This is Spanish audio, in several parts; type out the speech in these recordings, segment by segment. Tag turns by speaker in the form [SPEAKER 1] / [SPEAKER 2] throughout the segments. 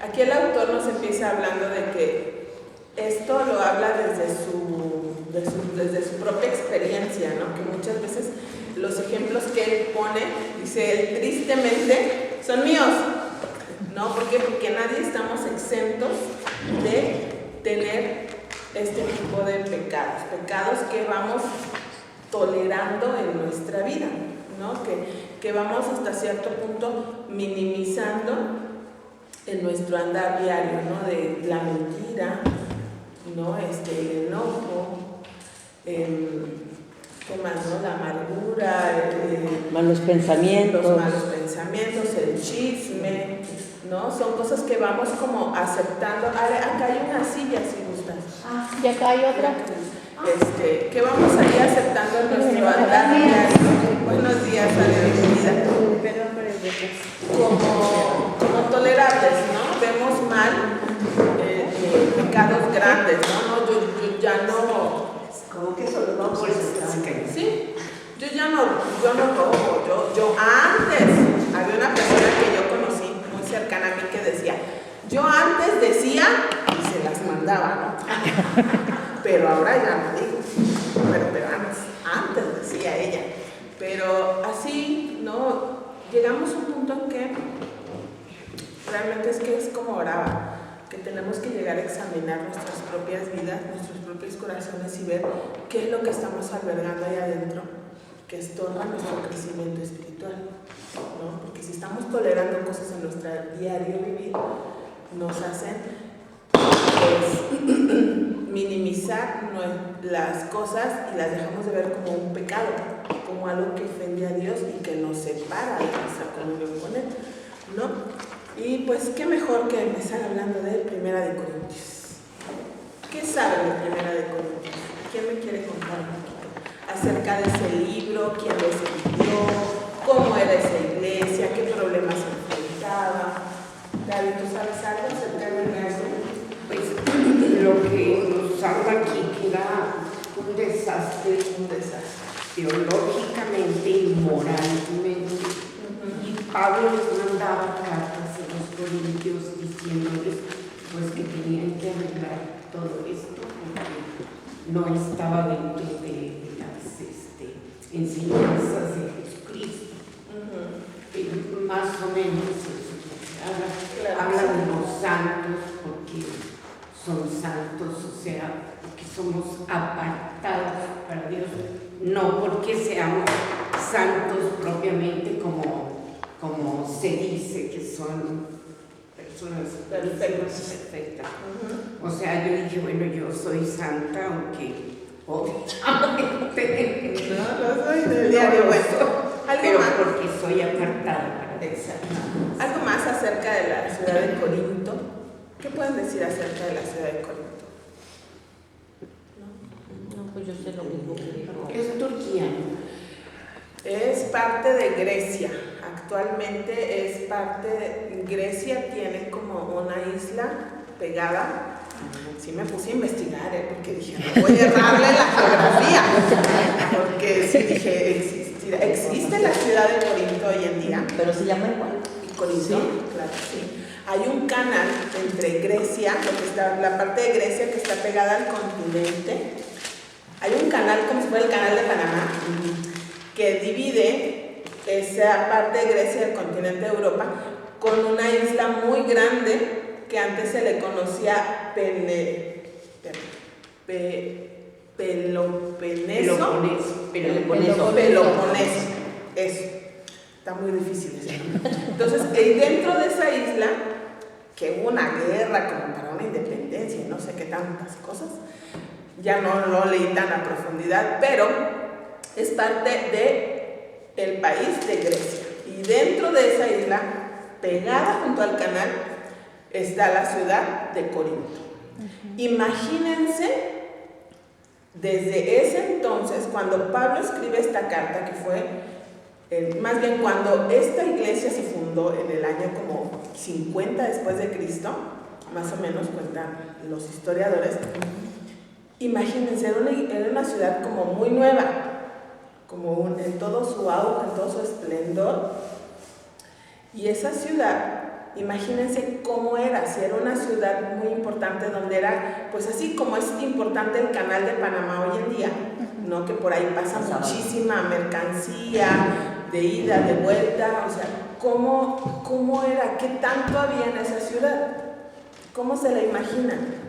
[SPEAKER 1] Aquí el autor nos empieza hablando de que esto lo habla desde su propia experiencia, ¿no? Que muchas veces los ejemplos que él pone, dice él, tristemente, son míos, ¿no? ¿Por qué? Porque nadie estamos exentos de tener este tipo de pecados que vamos tolerando en nuestra vida, ¿no? Que vamos hasta cierto punto minimizando en nuestro andar diario, ¿no? De la mentira, ¿no? El enojo, ¿qué más, no? La amargura,
[SPEAKER 2] malos pensamientos.
[SPEAKER 1] Los malos pensamientos, el chisme, ¿no? Son cosas que vamos como aceptando. Acá hay una silla, si gustas.
[SPEAKER 3] Ah, y acá hay otra.
[SPEAKER 1] Que vamos a ir aceptando en nuestro andar diario. Buenos días, bienvenida. Como tolerables, ¿no? Vemos mal pecados grandes, ¿no? Yo ya no...
[SPEAKER 4] Como que solo vamos por eso.
[SPEAKER 1] Sí, yo no robo. Yo antes, había una persona que yo conocí, muy cercana a mí, que decía, yo antes decía y se las mandaba, ¿no? Pero ahora ya no digo. Pero antes decía ella. Pero así, ¿no? Llegamos a un punto en que realmente es como oraba, que tenemos que llegar a examinar nuestras propias vidas, nuestros propios corazones y ver qué es lo que estamos albergando ahí adentro, que estorba nuestro crecimiento espiritual, ¿no? Porque si estamos tolerando cosas en nuestro diario vivir, nos hacen minimizar las cosas y las dejamos de ver como un pecado, como algo que ofende a Dios y que nos separa de nuestra comunión con Él, ¿no? Y pues qué mejor que empezar hablando de Primera de Corintios. ¿Qué saben de Primera de Corintios? ¿Quién me quiere contar un poquito acerca de ese libro? ¿Quién lo escribió? ¿Cómo era esa iglesia? ¿Qué problemas se enfrentaba? David, ¿tú sabes algo acerca de eso?
[SPEAKER 4] Pues lo que nos habla aquí que era un desastre teológicamente y moralmente. Y Pablo les mandaba cartas a los corintios diciéndoles pues que tenían que arreglar todo esto porque no estaba dentro de las enseñanzas de Jesucristo. Más o menos eso. Habla de los santos porque son santos, o sea, porque somos apartados para Dios, no porque seamos santos propiamente como se dice que son personas perfectas. O sea, yo dije, bueno, yo soy santa, aunque obviamente
[SPEAKER 1] no soy del diario
[SPEAKER 4] pero porque soy apartada.
[SPEAKER 1] Exacto. Algo más acerca de la ciudad de Corinto. ¿Qué pueden decir acerca de la ciudad de Corinto?
[SPEAKER 2] No, pues yo sé lo mismo que dijo.
[SPEAKER 4] Es Turquía.
[SPEAKER 1] Es parte de Grecia. Actualmente es parte. Grecia tiene como una isla pegada. Sí me puse a investigar, porque dije, no voy a errarle la geografía. Porque sí dije, existe la ciudad de Corinto hoy en día.
[SPEAKER 2] Pero se llama igual.
[SPEAKER 1] Corinto, sí. Claro, sí. Hay un canal entre Grecia, la parte de Grecia que está pegada al continente. Hay un canal como si fuera el canal de Panamá, que divide esa parte de Grecia del continente de Europa con una isla muy grande que antes se le conocía Peloponeso. Eso. Está muy difícil ese nombre. Entonces, dentro de esa isla, que hubo una guerra como para una independencia y no sé qué tantas cosas, ya no lo leí tan a profundidad, pero es parte del país de Grecia. Y dentro de esa isla, pegada junto al canal, está la ciudad de Corinto. Imagínense, desde ese entonces, cuando Pablo escribe esta carta, que fue más bien cuando esta iglesia se fundó en el año como 50 después de Cristo, más o menos cuentan los historiadores. Imagínense, era una ciudad como muy nueva, como en todo su auge, en todo su esplendor, y esa ciudad imagínense cómo era, si era una ciudad muy importante donde era, pues así como es importante el canal de Panamá hoy en día, ¿no? Que por ahí pasa muchísima mercancía, de ida, de vuelta, o sea, ¿cómo era? ¿Qué tanto había en esa ciudad? ¿Cómo se la imaginan?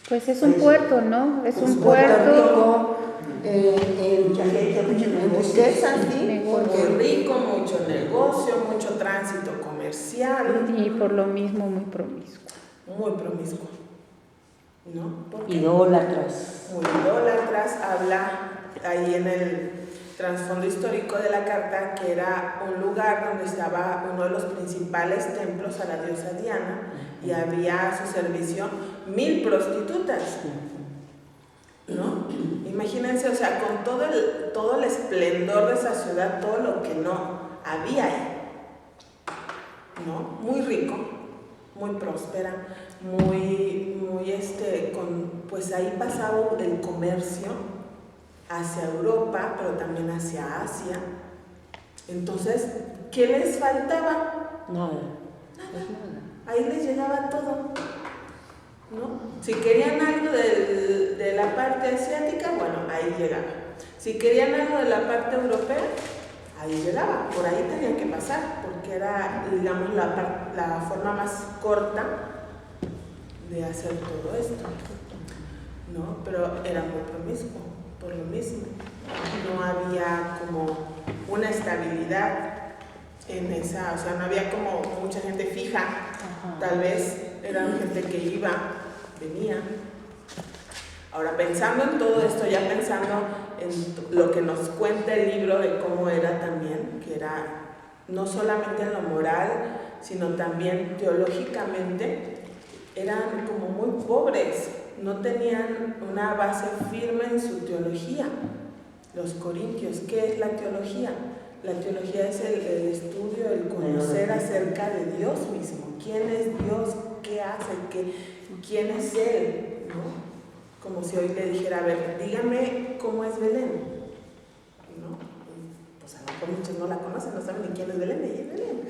[SPEAKER 3] Pues es un puerto, ¿no? Es un
[SPEAKER 4] Puerto
[SPEAKER 3] puerto.
[SPEAKER 4] Rico, en riqueza, sí,
[SPEAKER 1] Porque rico, mucho negocio, mucho tránsito comercial.
[SPEAKER 3] Y por lo mismo muy promiscuo.
[SPEAKER 1] Muy promiscuo, ¿no? Porque
[SPEAKER 2] Idólatras.
[SPEAKER 1] muy idólatras, habla ahí en el trasfondo histórico de la carta que era un lugar donde estaba uno de los principales templos a la diosa Diana y había a su servicio 1000 prostitutas, ¿no? Imagínense, o sea, con todo el esplendor de esa ciudad, todo lo que no había ahí, ¿no? Muy rico, muy próspera, pues ahí pasaba el comercio hacia Europa, pero también hacia Asia. Entonces, ¿qué les faltaba?
[SPEAKER 2] Nada.
[SPEAKER 1] Ahí les llegaba todo, ¿no? Si querían algo de la parte asiática, bueno, ahí llegaba. Si querían algo de la parte europea, ahí llegaba. Por ahí tenían que pasar, porque era, digamos, la forma más corta de hacer todo esto, ¿no? Pero era muy promiscuo, por lo mismo. No había como una estabilidad en esa, o sea, no había como mucha gente fija. Tal vez eran gente que iba, venía. Ahora, pensando en todo esto, ya pensando en lo que nos cuenta el libro de cómo era también, que era no solamente en lo moral, sino también teológicamente, eran como muy pobres, no tenían una base firme en su teología. Los corintios, ¿qué es la teología? La teología es el estudio, el conocer acerca de Dios mismo. ¿Quién es Dios? ¿Qué hace? ¿Quién es Él? ¿No? Como si hoy le dijera, a ver, dígame cómo es Belén, ¿no? Pues a lo mejor muchos no la conocen, no saben ni quién es Belén, ella es Belén.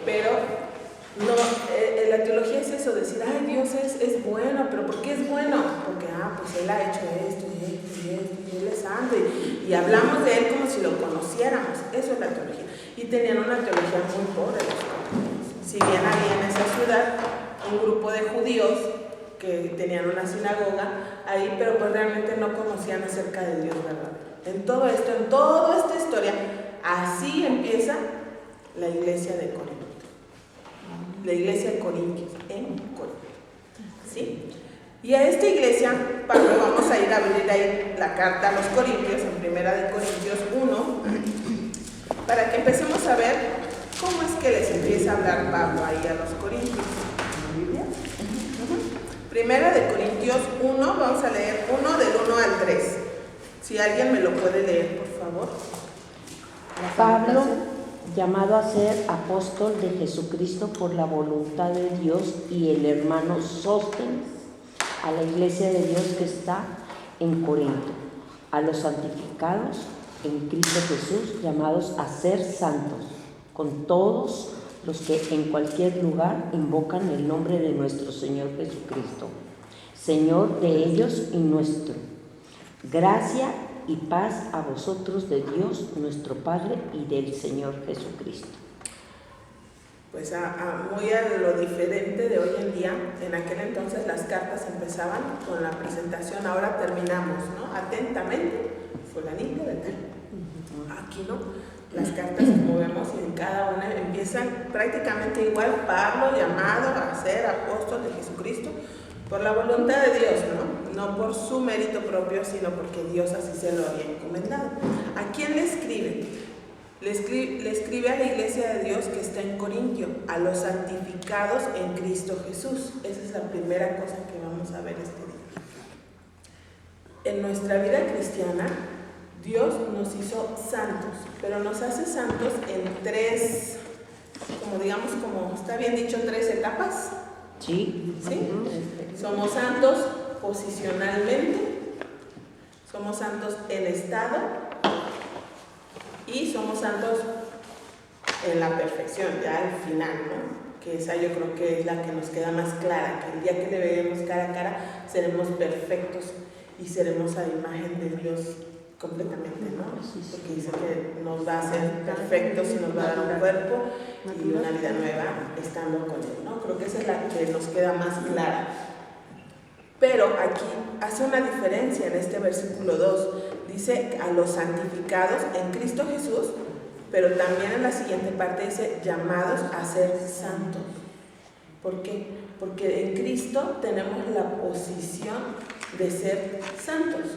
[SPEAKER 1] Pero no, la teología es eso, decir, ay, Dios es bueno, pero ¿por qué es bueno? Porque, pues Él ha hecho esto y esto y esto, y Él es santo, y hablamos de Él como si lo conociéramos. Eso es la teología. Y tenían una teología muy pobre los corintios. Si bien había en esa ciudad un grupo de judíos que tenían una sinagoga ahí, pero pues realmente no conocían acerca de Dios, ¿verdad? En todo esto, en toda esta historia, así empieza la iglesia de Corinto. La iglesia de Corintios, en Corinto, ¿sí? Y a esta iglesia, Pablo, vamos a ir a abrir ahí la carta a los Corintios, en Primera de Corintios 1, para que empecemos a ver cómo es que les empieza a hablar Pablo ahí a los Corintios. Primera de Corintios 1, vamos a leer 1 del 1 al 3. Si alguien me lo puede leer, por favor.
[SPEAKER 2] Pablo, llamado a ser apóstol de Jesucristo por la voluntad de Dios, y el hermano Sóstenes, a la iglesia de Dios que está en Corinto, a los santificados en Cristo Jesús, llamados a ser santos, con todos los que en cualquier lugar invocan el nombre de nuestro Señor Jesucristo, Señor de ellos y nuestro. Gracia y paz a vosotros de Dios nuestro Padre y del Señor Jesucristo.
[SPEAKER 1] Pues muy a lo diferente de hoy en día. En aquel entonces las cartas empezaban con la presentación, ahora terminamos, ¿no? Atentamente, fulanito de tal. Aquí no. Las cartas, como vemos, y en cada una empiezan prácticamente igual. Pablo, llamado a ser apóstol de Jesucristo por la voluntad de Dios, ¿no? No por su mérito propio, sino porque Dios así se lo había encomendado. ¿A quién le escribe? Le escribe a la iglesia de Dios que está en Corintio, a los santificados en Cristo Jesús. Esa es la primera cosa que vamos a ver este día. En nuestra vida cristiana, Dios nos hizo santos, pero nos hace santos en tres, como digamos, como está bien dicho, tres etapas.
[SPEAKER 2] Sí.
[SPEAKER 1] ¿Sí? Somos santos posicionalmente, somos santos en estado y somos santos en la perfección, ya al final, ¿no? Que esa yo creo que es la que nos queda más clara, que el día que le veremos cara a cara seremos perfectos y seremos a la imagen de Dios completamente, ¿no? Porque dice que nos va a hacer perfectos y nos va a dar un cuerpo y una vida nueva estando con Él, ¿no? Creo que esa es la que nos queda más clara. Pero aquí hace una diferencia en este versículo 2. Dice a los santificados en Cristo Jesús, pero también en la siguiente parte dice llamados a ser santos. ¿Por qué? Porque en Cristo tenemos la posición de ser santos.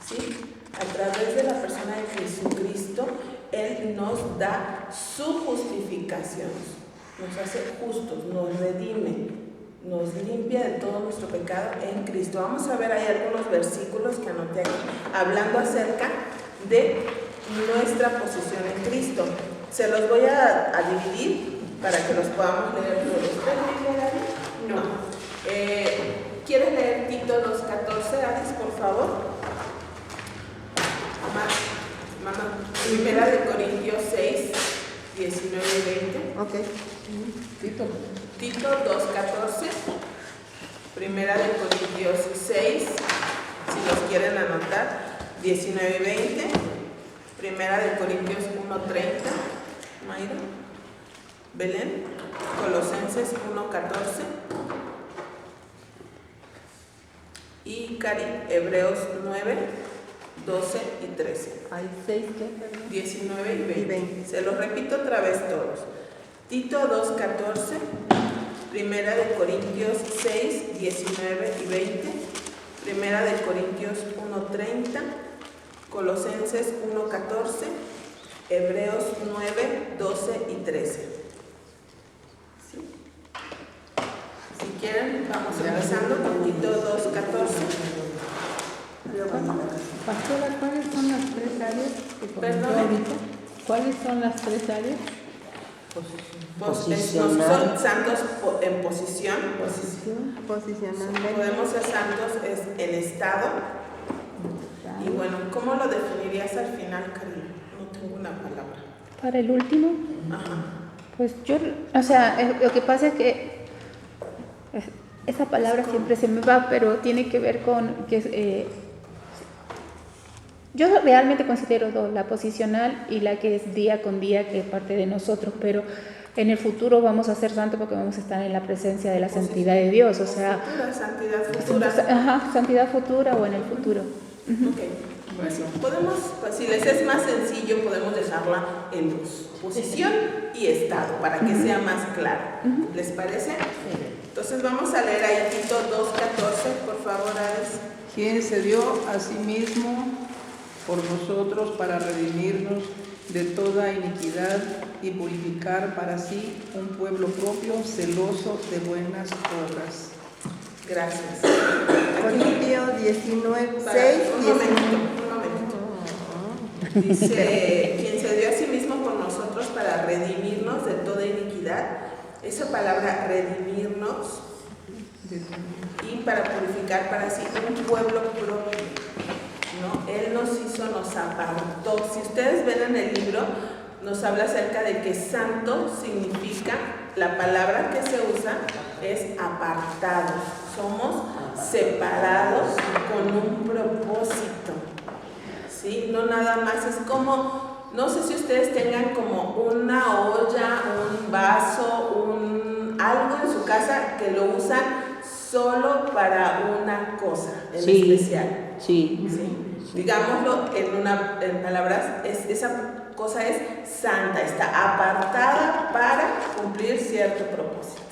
[SPEAKER 1] ¿Sí? A través de la persona de Jesucristo, Él nos da su justificación, nos hace justos, nos redime, nos limpia de todo nuestro pecado en Cristo. Vamos a ver ahí algunos versículos que anoté aquí, hablando acerca de nuestra posición en Cristo. Se los voy a dividir para que los podamos leer todos. ¿Pueden leer ahí? No. ¿Quieres leer Tito 2:14, Alice, por favor? Mamá, Primera de Corintios 6, 19 y 20.
[SPEAKER 5] Ok.
[SPEAKER 1] Tito 2:14. Primera de Corintios 6, si los quieren anotar, 19 y 20. Primera de Corintios 1:30. Mayra. Belén. Colosenses 1:14. Y Cari, Hebreos 9, 12 y 13.
[SPEAKER 5] Hay 6 que
[SPEAKER 1] 19 y 20.
[SPEAKER 5] Y 20.
[SPEAKER 1] Se los repito otra vez todos. Tito 2:14, Primera de Corintios 6, 19 y 20, Primera de Corintios 1:30, Colosenses 1:14, Hebreos 9, 12 y 13. ¿Sí? Si quieren, vamos empezando con Tito 2:14.
[SPEAKER 6] Pastora, ¿cuáles son las 3 áreas que comentó
[SPEAKER 1] Perdón.
[SPEAKER 6] ahorita? ¿Cuáles son las 3 áreas?
[SPEAKER 1] Son santos en posición.
[SPEAKER 5] Posicionalmente.
[SPEAKER 1] Podemos ser santos en estado. Y bueno, ¿cómo lo definirías al final, Karina? No tengo una palabra.
[SPEAKER 3] Para el último,
[SPEAKER 1] Ajá.
[SPEAKER 3] pues yo, o sea, lo que pasa es que esa palabra siempre se me va, pero tiene que ver con que yo realmente considero dos, la posicional y la que es día con día, que es parte de nosotros, pero en el futuro vamos a ser santos porque vamos a estar en la presencia de la santidad de Dios, o sea,
[SPEAKER 1] Futura, santidad futura.
[SPEAKER 3] ajá, santidad futura o en el futuro.
[SPEAKER 1] Ok. Podemos, pues, si les es más sencillo, podemos dejarla en dos, posición y estado, para que sea más claro. ¿Les parece? Entonces vamos a leer ahí Tito 2:14, por favor, Ares.
[SPEAKER 7] Quien se dio a sí mismo por nosotros para redimirnos de toda iniquidad y purificar para sí un pueblo propio celoso de buenas obras.
[SPEAKER 1] Gracias.
[SPEAKER 5] Corintios 19, 6,
[SPEAKER 1] Un
[SPEAKER 5] 19.
[SPEAKER 1] momento. Dice, quien se dio a sí mismo por nosotros para redimirnos de toda iniquidad. Esa palabra redimirnos y para purificar para sí un pueblo propio, ¿no? Él nos hizo, nos apartó. Si ustedes ven en el libro, nos habla acerca de que santo significa, la palabra que se usa es apartado. Somos separados con un propósito, ¿sí? No nada más, es como, no sé si ustedes tengan como una olla, un vaso, algo en su casa que lo usan solo para una cosa en especial.
[SPEAKER 2] Sí.
[SPEAKER 1] ¿Sí? Digámoslo en palabras, esa cosa es santa, está apartada para cumplir cierto propósito,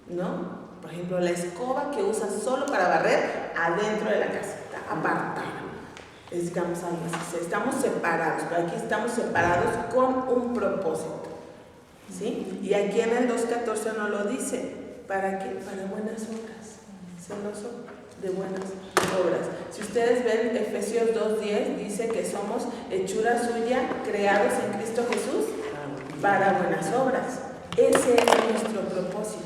[SPEAKER 1] ¿no? Por ejemplo, la escoba que usas solo para barrer adentro de la casa, está apartada. Es, digamos, algo así. Estamos separados, pero aquí estamos separados con un propósito, ¿sí? Y aquí en el 2:14 no lo dice. ¿Para qué? Para buenas obras. Celoso de buenas obras. Si ustedes ven Efesios 2:10, dice que somos hechura suya, creados en Cristo Jesús para buenas obras. Ese es nuestro propósito.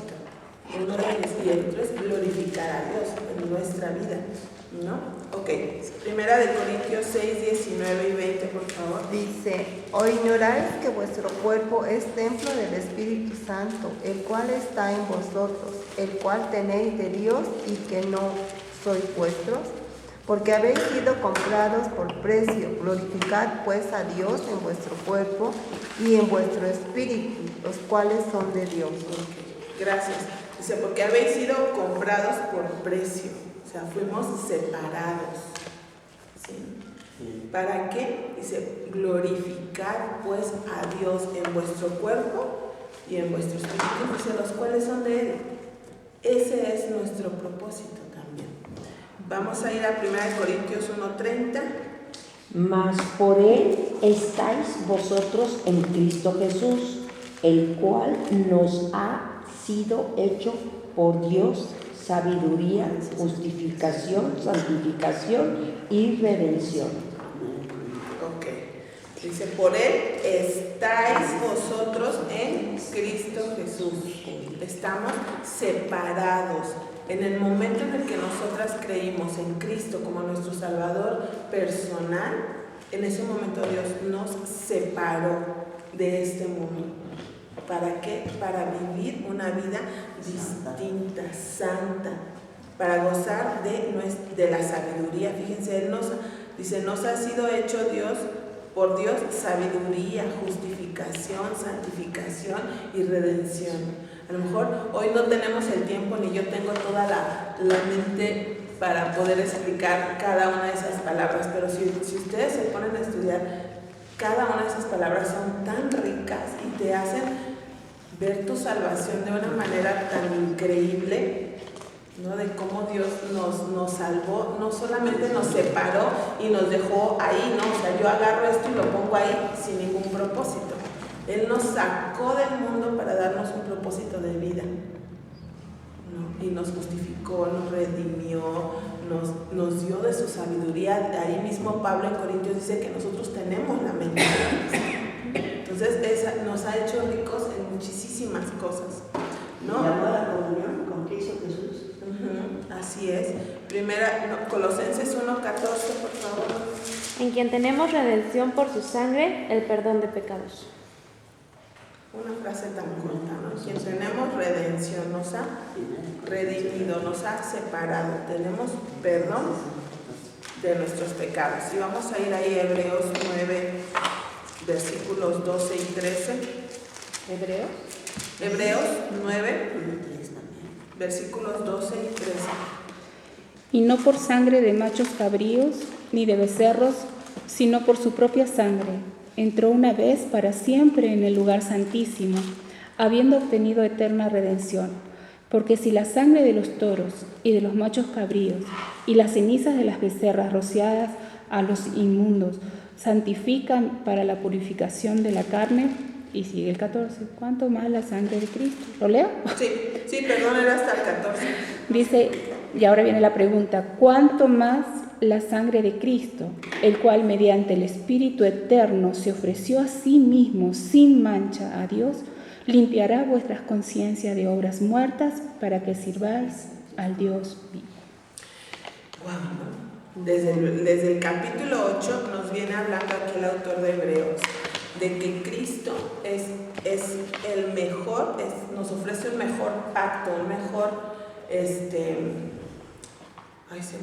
[SPEAKER 1] Uno de ellos, y el otro es glorificar a Dios en nuestra vida, ¿no? Ok, primera de Corintios 6, 19 y 20, por favor.
[SPEAKER 5] Dice, ¿o ignoráis que vuestro cuerpo es templo del Espíritu Santo, el cual está en vosotros, el cual tenéis de Dios y que no sois vuestros? Porque habéis sido comprados por precio. Glorificad pues a Dios en vuestro cuerpo y en vuestro espíritu, los cuales son de Dios.
[SPEAKER 1] Ok, gracias. Dice, porque habéis sido comprados por precio. O sea, fuimos separados. ¿Sí? ¿Para qué? Dice, glorificad pues a Dios en vuestro cuerpo y en vuestro espíritu. Dice, los cuales son de Él. Ese es nuestro propósito también. Vamos a ir a 1 Corintios 1:30.
[SPEAKER 2] Mas por Él estáis vosotros en Cristo Jesús, el cual nos ha sido hecho por Dios sabiduría, justificación, santificación y redención.
[SPEAKER 1] Ok. Dice, por Él estáis vosotros en Cristo Jesús. Estamos separados. En el momento en el que nosotras creímos en Cristo como nuestro Salvador personal, en ese momento Dios nos separó de este mundo. ¿Para qué? Para vivir una vida distinta, santa, para gozar de la sabiduría. Fíjense, Él nos ha sido hecho por Dios sabiduría, justificación, santificación y redención. A lo mejor hoy no tenemos el tiempo, ni yo tengo toda la mente para poder explicar cada una de esas palabras, pero si ustedes se ponen a estudiar, cada una de esas palabras son tan ricas y te hacen ver tu salvación de una manera tan increíble, ¿no? De cómo Dios nos salvó, no solamente nos separó y nos dejó ahí, ¿no? O sea, yo agarro esto y lo pongo ahí sin ningún propósito. Él nos sacó del mundo para darnos un propósito de vida, ¿no? Y nos justificó, nos redimió, nos dio de su sabiduría. Ahí mismo Pablo en Corintios dice que nosotros tenemos la mente de Cristo. Entonces nos ha hecho ricos en muchísimas cosas, ¿no?
[SPEAKER 2] Llamó a la comunión con Cristo Jesús.
[SPEAKER 1] Así es. Colosenses 1:14, por favor.
[SPEAKER 8] En quien tenemos redención por su sangre, el perdón de pecados.
[SPEAKER 1] Una frase tan corta, ¿no? Quien tenemos redención, nos ha redimido, nos ha separado, tenemos perdón de nuestros pecados. Y vamos a ir ahí a Hebreos 9, versículos 12 y 13. Hebreos 9, versículos 12 y 13.
[SPEAKER 3] Y no por sangre de machos cabríos, ni de becerros, sino por su propia sangre. Entró una vez para siempre en el lugar santísimo, habiendo obtenido eterna redención. Porque si la sangre de los toros y de los machos cabríos y las cenizas de las becerras rociadas a los inmundos santifican para la purificación de la carne, y sigue el 14, ¿cuánto más la sangre de Cristo? ¿Lo leo?
[SPEAKER 1] Sí, perdón, era hasta el 14.
[SPEAKER 3] Dice, y ahora viene la pregunta, ¿cuánto más la sangre de Cristo, el cual mediante el Espíritu eterno se ofreció a sí mismo sin mancha a Dios, limpiará vuestras conciencias de obras muertas para que sirváis al Dios vivo?
[SPEAKER 1] Wow. Desde el capítulo 8 nos viene hablando aquí el autor de Hebreos de que Cristo es el mejor, nos ofrece un mejor pacto, un mejor, se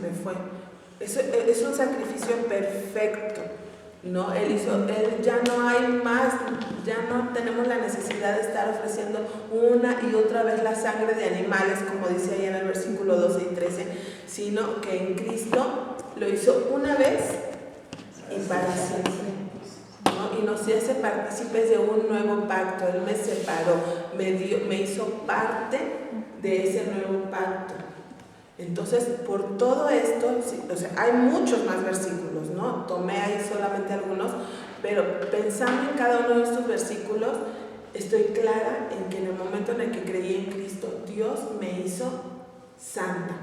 [SPEAKER 1] me fue. Es un sacrificio perfecto, ¿no? Él ya no hay más, ya no tenemos la necesidad de estar ofreciendo una y otra vez la sangre de animales, como dice ahí en el versículo 12 y 13, sino que en Cristo lo hizo una vez y para siempre, ¿no? Y nos hace partícipes de un nuevo pacto. Él me separó, me hizo parte de ese nuevo pacto. Entonces, por todo esto, o sea, hay muchos más versículos, ¿no? Tomé ahí solamente algunos, pero pensando en cada uno de estos versículos, estoy clara en que en el momento en el que creí en Cristo, Dios me hizo santa.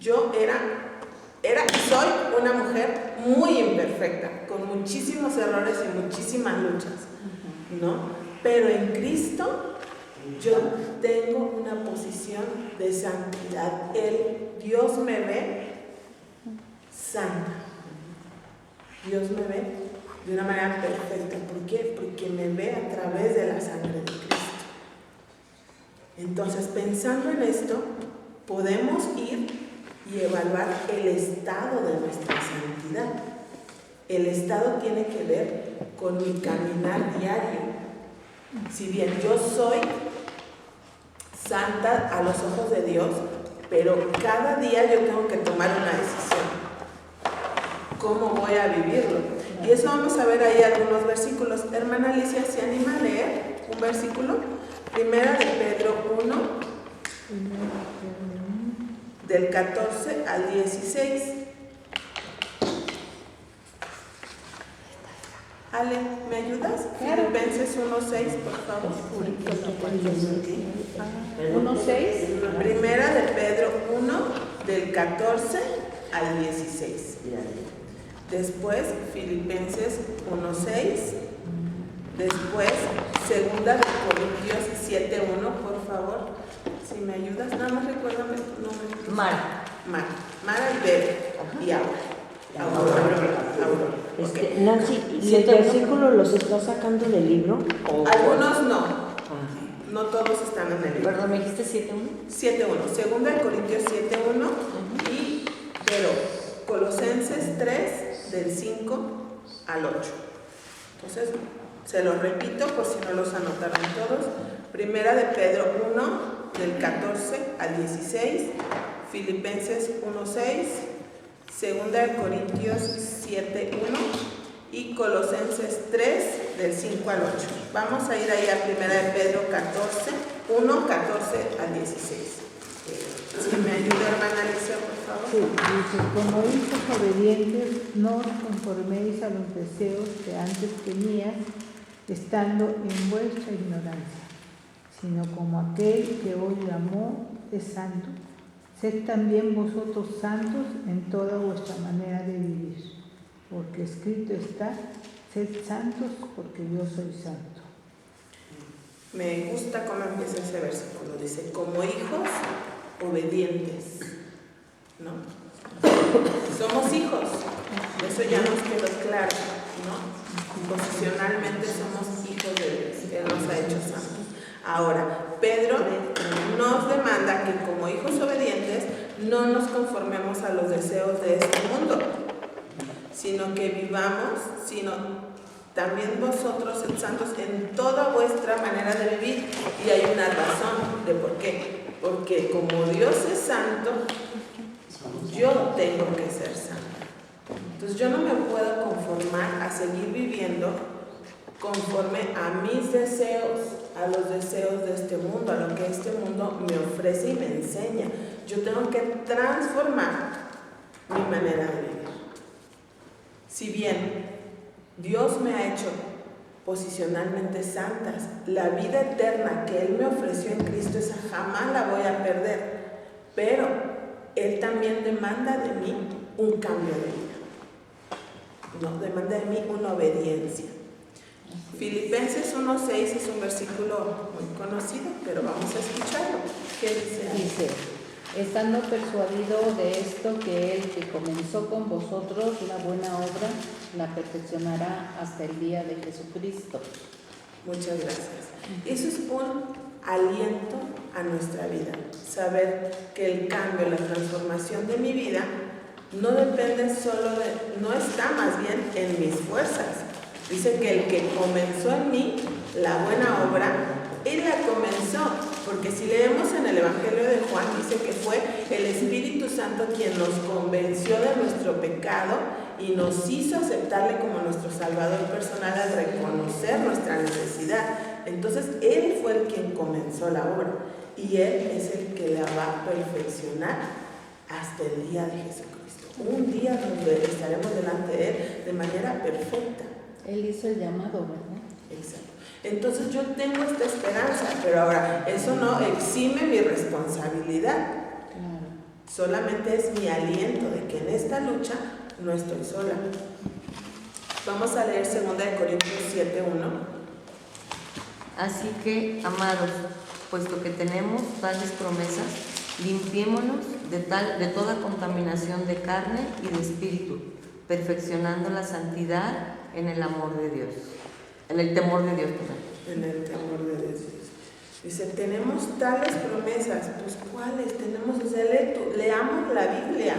[SPEAKER 1] Yo soy una mujer muy imperfecta, con muchísimos errores y muchísimas luchas, ¿no? Pero en Cristo yo tengo una posición de santidad. Dios me ve santa. Dios me ve de una manera perfecta. ¿Por qué? Porque me ve a través de la sangre de Cristo. Entonces, pensando en esto, podemos ir y evaluar el estado de nuestra santidad. El estado tiene que ver con mi caminar diario. Si bien yo soy santa a los ojos de Dios, pero cada día yo tengo que tomar una decisión. ¿Cómo voy a vivirlo? Y eso vamos a ver ahí algunos versículos. Hermana Alicia, ¿se anima a leer un versículo? Primera de Pedro 1, del 14 al 16. Ale, ¿me ayudas? Filipenses 1:6, por favor.
[SPEAKER 3] 1:6.
[SPEAKER 1] Primera de Pedro 1, del 14 al 16. Después, Filipenses 1:6. Después, Segunda de Corintios 7:1, por favor. Si me ayudas, nada más recuérdame tu nombre.
[SPEAKER 2] Mara.
[SPEAKER 1] Mara y Bebe. Y Aurora. Okay.
[SPEAKER 2] Nancy, ¿el versículo los está sacando del libro?
[SPEAKER 1] Algunos no. No todos están en el libro.
[SPEAKER 2] Perdón, ¿me dijiste 7:1?
[SPEAKER 1] 7:1. Segunda de Corintios 7:1. Pero Colosenses 3, del 5 al 8. Entonces, se los repito por si no los anotaron todos. Primera de Pedro 1, del 14 al 16. Filipenses 1:6. Segunda de Corintios 7:1 y Colosenses 3, del 5 al 8. Vamos a ir ahí a Primera de Pedro 1, 14 al 16. Si me ayuda, hermana Alicia, por favor.
[SPEAKER 6] Sí, dice, como hijos obedientes, no os conforméis a los deseos que antes tenías, estando en vuestra ignorancia, sino como aquel que os llamó es santo. Sed también vosotros santos en toda vuestra manera de vivir, porque escrito está, sed santos porque yo soy santo.
[SPEAKER 1] Me gusta cómo empieza ese versículo. Dice, como hijos obedientes, ¿no? Somos hijos, eso ya nos quedó claro, ¿no? Posicionalmente somos hijos de Dios, Él nos ha hecho santos. Ahora, Pedro nos demanda que como hijos obedientes no nos conformemos a los deseos de este mundo, sino que vivamos, también vosotros, santos, en toda vuestra manera de vivir. Y hay una razón de por qué. Porque como Dios es santo, yo tengo que ser santo. Entonces yo no me puedo conformar a seguir viviendo conforme a mis deseos, a los deseos de este mundo, a lo que este mundo me ofrece y me enseña. Yo tengo que transformar mi manera de vivir. Si bien Dios me ha hecho posicionalmente santas, la vida eterna que Él me ofreció en Cristo, esa jamás la voy a perder, pero Él también demanda de mí un cambio de vida, ¿no? Demanda de mí una obediencia. Filipenses 1:6 es un versículo muy conocido, pero vamos a escucharlo. ¿Qué dice?
[SPEAKER 9] Dice, estando persuadido de esto, que el que comenzó con vosotros la buena obra, la perfeccionará hasta el día de Jesucristo.
[SPEAKER 1] Muchas gracias. Eso es un aliento a nuestra vida. Saber que el cambio, la transformación de mi vida no depende no está más bien en mis fuerzas. Dice que el que comenzó en mí la buena obra, Él la comenzó. Porque si leemos en el Evangelio de Juan, dice que fue el Espíritu Santo quien nos convenció de nuestro pecado y nos hizo aceptarle como nuestro Salvador personal al reconocer nuestra necesidad. Entonces, Él fue el quien comenzó la obra y Él es el que la va a perfeccionar hasta el día de Jesucristo. Un día donde estaremos delante de Él de manera perfecta.
[SPEAKER 9] Él hizo el llamado, ¿verdad?
[SPEAKER 1] Exacto. Entonces yo tengo esta esperanza, pero ahora eso no exime mi responsabilidad.
[SPEAKER 9] Claro.
[SPEAKER 1] Solamente es mi aliento de que en esta lucha no estoy sola. Vamos a leer 2 Corintios 7:1.
[SPEAKER 10] Así que, amados, puesto que tenemos tales promesas, limpiémonos de toda contaminación de carne y de espíritu, perfeccionando la santidad en el amor de Dios, en el temor de Dios, perdón.
[SPEAKER 1] En el temor de Dios. Dice, tenemos tales promesas. Pues, ¿cuáles? Tenemos, o sea, leamos la Biblia.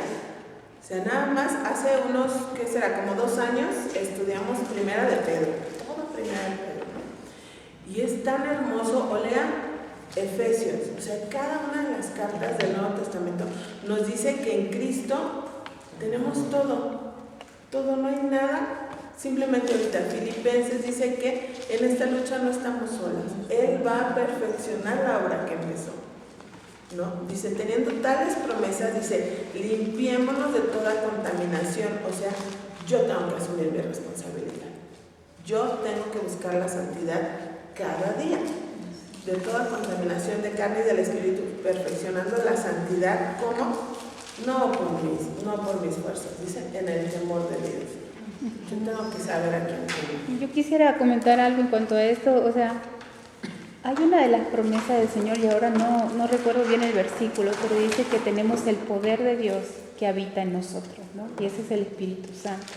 [SPEAKER 1] O sea, nada más hace unos, ¿qué será? Como 2 años estudiamos Primera de Pedro. Toda Primera de Pedro, ¿no? Y es tan hermoso. O lean Efesios. O sea, cada una de las cartas del Nuevo Testamento nos dice que en Cristo tenemos todo. Todo, no hay nada. Simplemente ahorita Filipenses dice que en esta lucha no estamos solas. Él va a perfeccionar la obra que empezó, ¿no? Dice, teniendo tales promesas, dice, limpiémonos de toda contaminación. O sea, yo tengo que asumir mi responsabilidad. Yo tengo que buscar la santidad cada día. De toda contaminación de carne y del espíritu, perfeccionando la santidad, ¿cómo? No por mis fuerzas, dice, en el temor de Dios. Yo tengo que saber a quién tengo.
[SPEAKER 3] Yo quisiera comentar algo en cuanto a esto. O sea, hay una de las promesas del Señor, y ahora no recuerdo bien el versículo, pero dice que tenemos el poder de Dios que habita en nosotros, ¿no? Y ese es el Espíritu Santo.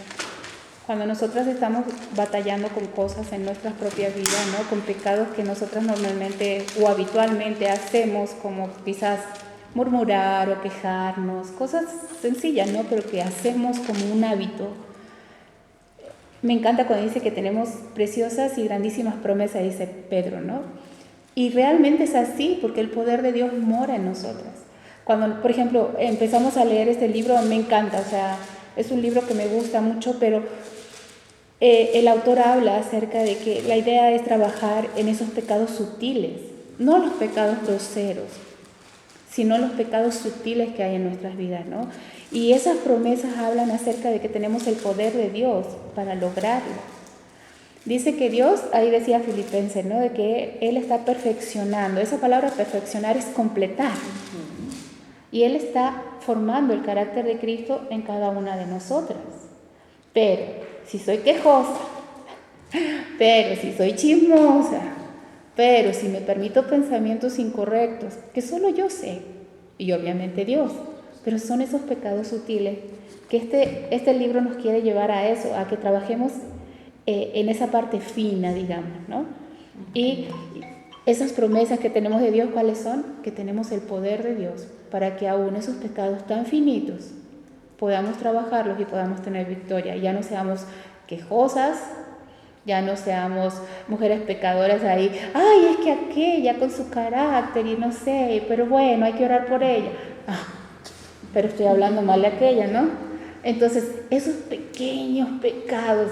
[SPEAKER 3] Cuando nosotras estamos batallando con cosas en nuestras propias vidas, ¿no? Con pecados que nosotras normalmente o habitualmente hacemos, como quizás murmurar o quejarnos, cosas sencillas, ¿no? Pero que hacemos como un hábito. Me encanta cuando dice que tenemos preciosas y grandísimas promesas, dice Pedro, ¿no? Y realmente es así, porque el poder de Dios mora en nosotras. Cuando, por ejemplo, empezamos a leer este libro, me encanta, o sea, es un libro que me gusta mucho, pero el autor habla acerca de que la idea es trabajar en esos pecados sutiles, no los pecados groseros, sino los pecados sutiles que hay en nuestras vidas, ¿no? Y esas promesas hablan acerca de que tenemos el poder de Dios para lograrlo. Dice que Dios, ahí decía Filipenses, ¿no? De que Él está perfeccionando. Esa palabra perfeccionar es completar. Y Él está formando el carácter de Cristo en cada una de nosotras. Pero si soy quejosa, pero si soy chismosa, pero si me permito pensamientos incorrectos, que solo yo sé, y obviamente Dios, pero son esos pecados sutiles que este libro nos quiere llevar a eso, a que trabajemos en esa parte fina, digamos, ¿no? Y esas promesas que tenemos de Dios, ¿cuáles son? Que tenemos el poder de Dios para que aún esos pecados tan finitos podamos trabajarlos y podamos tener victoria. Ya no seamos quejosas, ya no seamos mujeres pecadoras ahí, ay, es que aquella con su carácter y no sé, pero bueno, hay que orar por ella. Pero estoy hablando mal de aquella, ¿no? Entonces, esos pequeños pecados,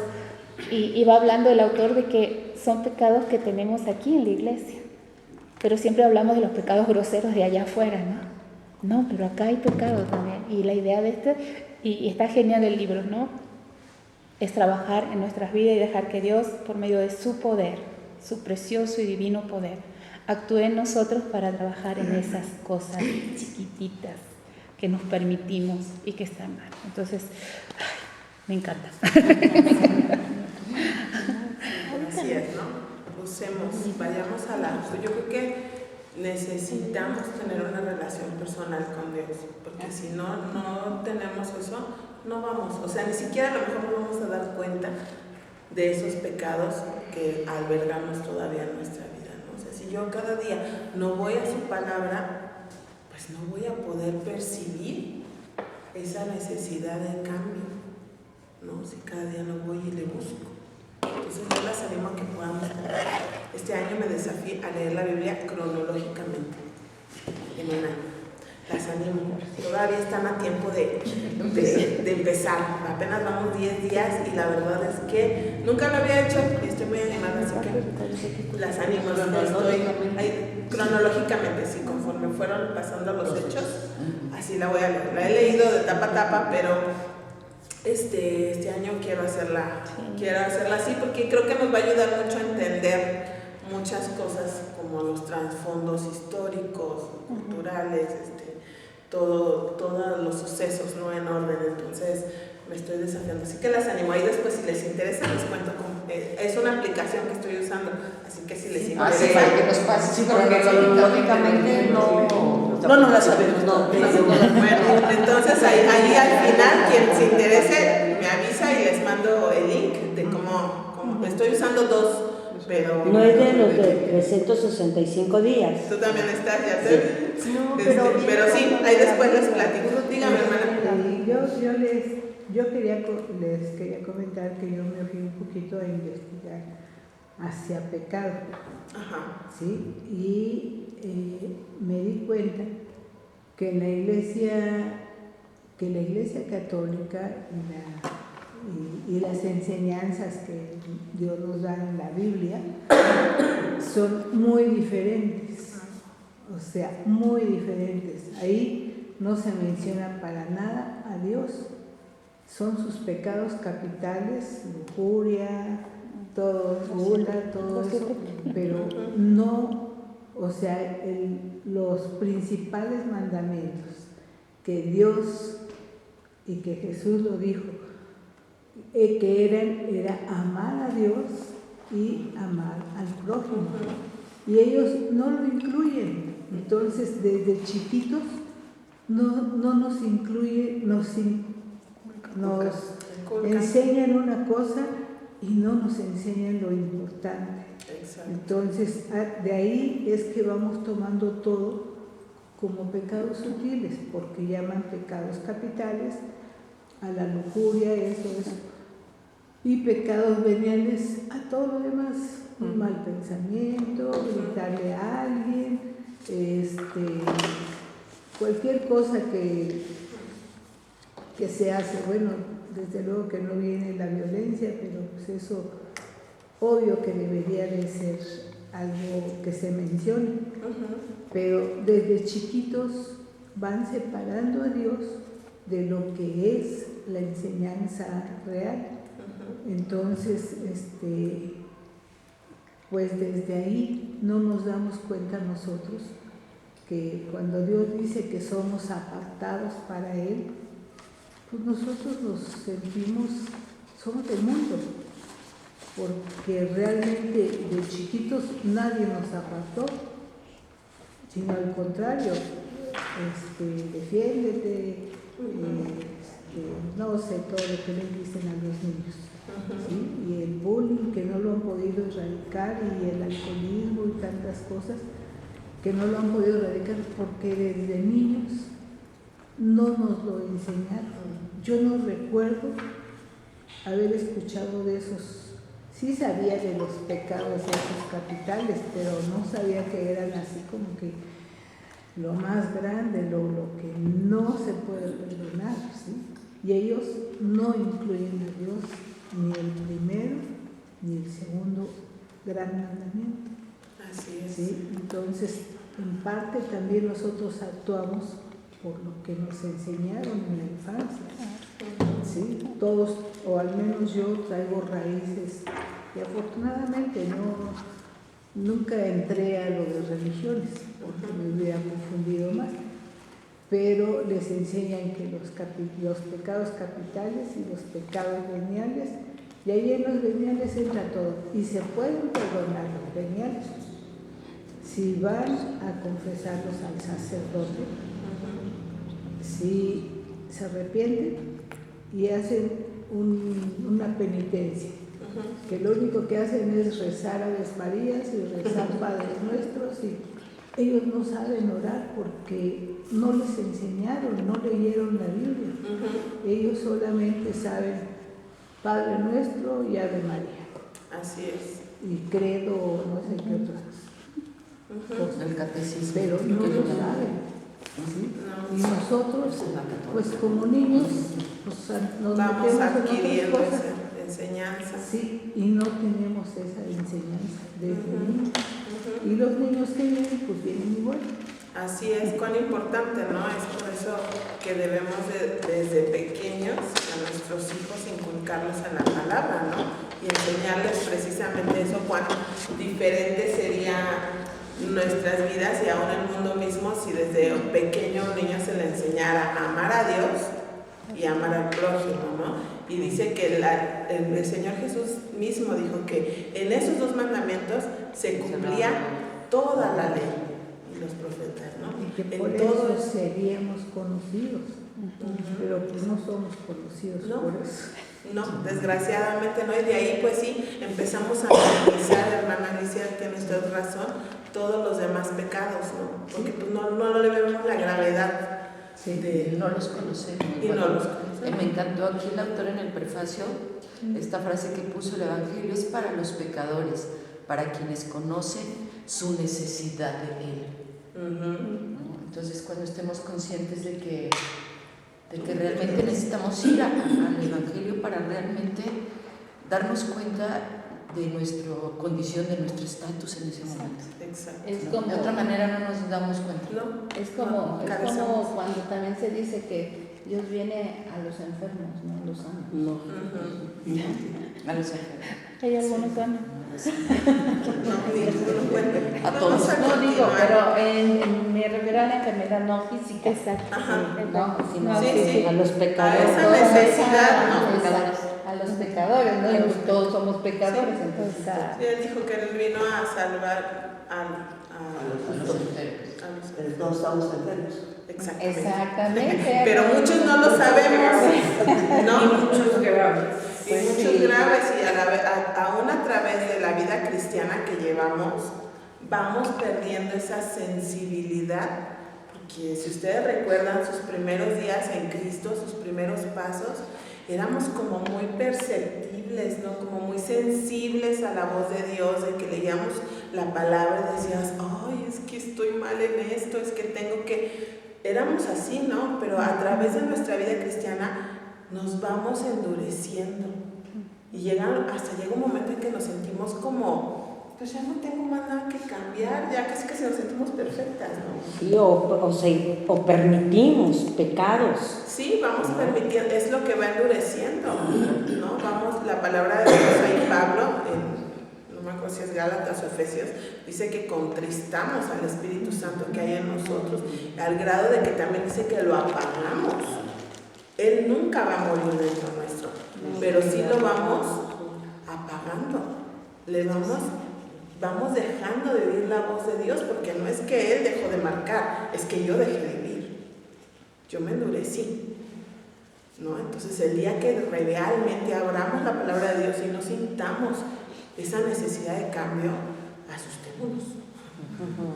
[SPEAKER 3] y va hablando el autor de que son pecados que tenemos aquí en la iglesia, pero siempre hablamos de los pecados groseros de allá afuera, ¿no? No, pero acá hay pecado también, y la idea de y está genial el libro, ¿no? Es trabajar en nuestras vidas y dejar que Dios, por medio de su poder, su precioso y divino poder, actúe en nosotros para trabajar en esas cosas chiquititas que nos permitimos y que están mal. Entonces, me encanta.
[SPEAKER 1] Así es, ¿no? Usemos, vayamos a la... Yo creo que necesitamos tener una relación personal con Dios, porque si no tenemos eso, no vamos, o sea, ni siquiera a lo mejor nos vamos a dar cuenta de esos pecados que albergamos todavía en nuestra vida, ¿no? O sea, si yo cada día no voy a su palabra, pues no voy a poder percibir esa necesidad de cambio, ¿no? Si cada día no voy y le busco. Entonces yo las animo a que podamos, este año me desafié a leer la Biblia cronológicamente, en un año. Las animo, todavía están a tiempo de empezar, apenas vamos 10 días y la verdad es que nunca lo había hecho y estoy muy animada, así que las animo, estoy ahí, cronológicamente, sí, conforme fueron pasando los hechos, así la voy a leer. La he leído de tapa a tapa, pero este año quiero hacerla así porque creo que nos va a ayudar mucho a entender muchas cosas como los trasfondos históricos, culturales, todos los sucesos, ¿no? En orden. Entonces me estoy desafiando, así que las animo. Ahí después, si les interesa, les cuento cómo es una aplicación que estoy usando, así que si les
[SPEAKER 10] Sí,
[SPEAKER 1] interesa.
[SPEAKER 10] que nos pase.
[SPEAKER 1] Sí,
[SPEAKER 10] porque lógicamente no la sabemos.
[SPEAKER 1] Bueno, entonces ahí al final, quien se interese, me avisa y les mando el link de cómo estoy usando dos, pero...
[SPEAKER 2] No es de los de 365 días.
[SPEAKER 1] Tú también estás, ya sé.
[SPEAKER 5] No,
[SPEAKER 1] Pero sí, ahí después les platico. Dígame, hermana.
[SPEAKER 6] Les quería comentar que yo me fui un poquito a investigar hacia pecado.
[SPEAKER 1] Ajá.
[SPEAKER 6] ¿Sí? Y me di cuenta que la Iglesia Católica y las enseñanzas que Dios nos da en la Biblia son muy diferentes. O sea, muy diferentes. Ahí no se menciona para nada a Dios. Son sus pecados capitales, lujuria, todo, gula, todo eso, pero no, o sea, los principales mandamientos que Dios y que Jesús lo dijo, que era amar a Dios y amar al prójimo. Y ellos no lo incluyen. Entonces, desde chiquitos no nos incluye, nos enseñan una cosa y no nos enseñan lo importante.
[SPEAKER 1] Exacto.
[SPEAKER 6] Entonces, de ahí es que vamos tomando todo como pecados sutiles, porque llaman pecados capitales a la lujuria, eso, y pecados veniales a todo lo demás, un mal pensamiento, gritarle a alguien, cualquier cosa que se hace. Bueno, desde luego que no viene la violencia, pero pues eso obvio que debería de ser algo que se mencione. Pero desde chiquitos van separando a Dios de lo que es la enseñanza real. Entonces, pues desde ahí no nos damos cuenta nosotros que cuando Dios dice que somos apartados para Él, pues nosotros nos sentimos, somos del mundo, porque realmente de chiquitos nadie nos apartó, sino al contrario, defiéndete, no sé, todo lo que les dicen a los niños. ¿Sí? Y el bullying que no lo han podido erradicar, y el alcoholismo y tantas cosas que no lo han podido erradicar porque desde niños no nos lo enseñaron. Yo no recuerdo haber escuchado de esos, sí sabía de los pecados esos capitales, pero no sabía que eran así como que lo más grande, lo que no se puede perdonar, ¿sí? Y ellos no incluyen a Dios ni el primero ni el segundo gran mandamiento.
[SPEAKER 1] Así es.
[SPEAKER 6] ¿Sí? Entonces, en parte también nosotros actuamos por lo que nos enseñaron en la infancia. ¿Sí? Todos, o al menos yo, traigo raíces y afortunadamente nunca entré a lo de religiones porque me hubiera confundido más, pero les enseñan que los pecados capitales y los pecados veniales, y ahí en los veniales entra todo, y se pueden perdonar los veniales si van a confesarlos al sacerdote, si se arrepienten y hacen una penitencia, que lo único que hacen es rezar Aves Marías y rezar Padres Nuestros, y ellos no saben orar porque no les enseñaron, no leyeron la Biblia. Ellos solamente saben Padre Nuestro y Ave María.
[SPEAKER 1] Así es.
[SPEAKER 6] Y credo, no sé qué otras cosas.
[SPEAKER 10] El catecismo.
[SPEAKER 6] Pero no lo saben. ¿Sí? Y nosotros, pues como niños, nos
[SPEAKER 1] vamos
[SPEAKER 6] metemos
[SPEAKER 1] adquiriendo
[SPEAKER 6] en otras cosas.
[SPEAKER 1] esa enseñanza.
[SPEAKER 6] Sí, y no tenemos esa enseñanza desde niños. Y los niños que vienen, pues vienen igual.
[SPEAKER 1] Así es, cuán importante, ¿no? Es por eso que debemos desde pequeños a nuestros hijos inculcarlos en la palabra, ¿no? Y enseñarles precisamente eso, cuán diferente sería nuestras vidas y aún el mundo mismo si desde pequeño un niño se le enseñara a amar a Dios y amar al prójimo, ¿no? Y dice que el Señor Jesús mismo dijo que en esos 2 mandamientos se cumplía toda la ley y los profetas, ¿no?
[SPEAKER 6] Y que por
[SPEAKER 1] en
[SPEAKER 6] eso
[SPEAKER 1] todo
[SPEAKER 6] seríamos conocidos, pero pues no somos conocidos
[SPEAKER 1] No.
[SPEAKER 6] por eso.
[SPEAKER 1] No, desgraciadamente no, y de ahí pues sí, empezamos a analizar, hermana Alicia, tienes toda razón, todos los demás pecados, ¿no? Porque pues no le vemos la gravedad de...
[SPEAKER 9] No los conocemos.
[SPEAKER 1] Y
[SPEAKER 9] Bueno,
[SPEAKER 1] no los conocemos.
[SPEAKER 9] me encantó aquí el autor en el prefacio, esta frase que puso: el Evangelio es para los pecadores, para quienes conocen su necesidad de él. ¿No? Entonces, cuando estemos conscientes de que realmente necesitamos ir al Evangelio para realmente darnos cuenta de nuestra condición, de nuestro estatus en ese momento.
[SPEAKER 1] Exacto.
[SPEAKER 9] Es como, de otra manera no nos damos cuenta.
[SPEAKER 1] No,
[SPEAKER 9] Es como
[SPEAKER 1] carecemos.
[SPEAKER 9] cuando también se dice que Dios viene a los enfermos, no a los sanos.
[SPEAKER 2] No.
[SPEAKER 9] A los enfermos.
[SPEAKER 3] Hay algunos sanos.
[SPEAKER 9] A todos. No digo, pero me refiero a la enfermedad no física.
[SPEAKER 3] Exacto.
[SPEAKER 9] No, sino
[SPEAKER 3] No,
[SPEAKER 1] sí.
[SPEAKER 2] A los
[SPEAKER 1] A
[SPEAKER 2] pecadores.
[SPEAKER 1] esa necesidad, ¿no?
[SPEAKER 9] A los pecadores, ¿no? Y todos somos pecadores, entonces.
[SPEAKER 3] Exacto.
[SPEAKER 1] Sí, él dijo que él vino a salvar a
[SPEAKER 9] los enfermos.
[SPEAKER 1] los
[SPEAKER 2] Todos estamos enfermos.
[SPEAKER 9] Exactamente.
[SPEAKER 1] Pero muchos no lo sabemos, ¿no?
[SPEAKER 4] Y muchos graves.
[SPEAKER 1] Y muchos graves, y aún a través de la vida cristiana que llevamos, vamos perdiendo esa sensibilidad, porque si ustedes recuerdan sus primeros días en Cristo, sus primeros pasos, éramos como muy perceptibles, ¿no? Como muy sensibles a la voz de Dios, de que leíamos la palabra y decías, ay, es que estoy mal en esto, es que tengo que... Éramos así, ¿no? Pero a través de nuestra vida cristiana nos vamos endureciendo. Y hasta llega un momento en que nos sentimos como, pues ya no tengo más nada que cambiar, ya casi que nos sentimos perfectas, ¿no?
[SPEAKER 2] Sí, o permitimos pecados.
[SPEAKER 1] Sí, vamos permitiendo, es lo que va endureciendo, ¿no? Vamos, la palabra de Dios ahí, Pablo, no me acuerdo si es Gálatas o Efesios, dice que contristamos al Espíritu Santo que hay en nosotros, al grado de que también dice que lo apagamos. Él nunca va a morir dentro nuestro, pero sí lo vamos apagando, vamos dejando de oír la voz de Dios, porque no es que Él dejó de marcar, es que yo dejé de vivir, yo me endurecí, ¿no? Entonces el día que realmente abramos la palabra de Dios y no sintamos esa necesidad de cambio, asustémonos,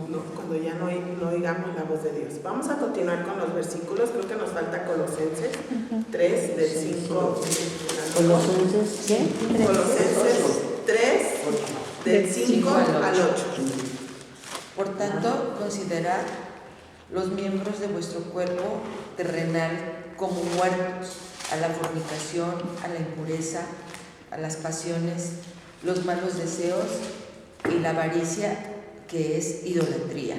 [SPEAKER 1] ¿no? Cuando ya no oigamos la voz de Dios. Vamos a continuar con los versículos, creo que nos falta Colosenses 3, del 5
[SPEAKER 2] Colosenses, ¿qué?
[SPEAKER 1] Colosenses 3, del 5 al 8.
[SPEAKER 10] Por tanto, considerad los miembros de vuestro cuerpo terrenal como muertos a la fornicación, a la impureza, a las pasiones, los malos deseos y la avaricia, que es idolatría.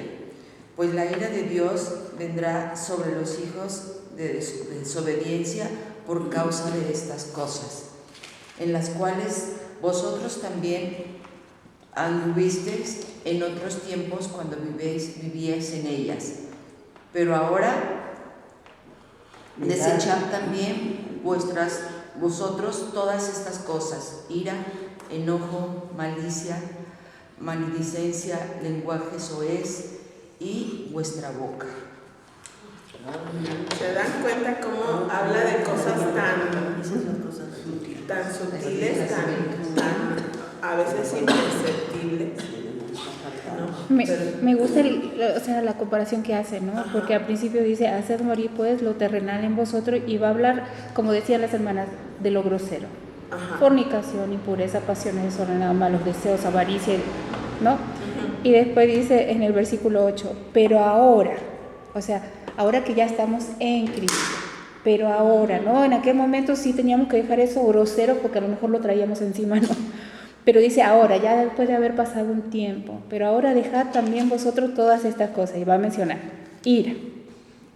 [SPEAKER 10] Pues la ira de Dios vendrá sobre los hijos de desobediencia por causa de estas cosas, en las cuales vosotros también anduvisteis en otros tiempos cuando vivíais en ellas. Pero ahora desechad también vosotros todas estas cosas: ira, enojo, malicia, maledicencia, lenguaje soez y vuestra boca.
[SPEAKER 1] ¿Se dan cuenta cómo habla de cosas tan sutiles, tan a veces imperceptibles?
[SPEAKER 3] Me gusta la comparación que hace, ¿no? Porque al principio dice, haced morir pues lo terrenal en vosotros, y va a hablar, como decían las hermanas, de lo grosero.
[SPEAKER 1] Ajá.
[SPEAKER 3] Fornicación, impureza, pasiones desordenadas, malos deseos, avaricia, ¿no? Y después dice en el versículo 8, pero ahora, o sea, ahora que ya estamos en Cristo, pero ahora, ¿no? En aquel momento sí teníamos que dejar eso grosero porque a lo mejor lo traíamos encima, ¿no? Pero dice ahora, ya después de haber pasado un tiempo, pero ahora dejad también vosotros todas estas cosas, y va a mencionar ira,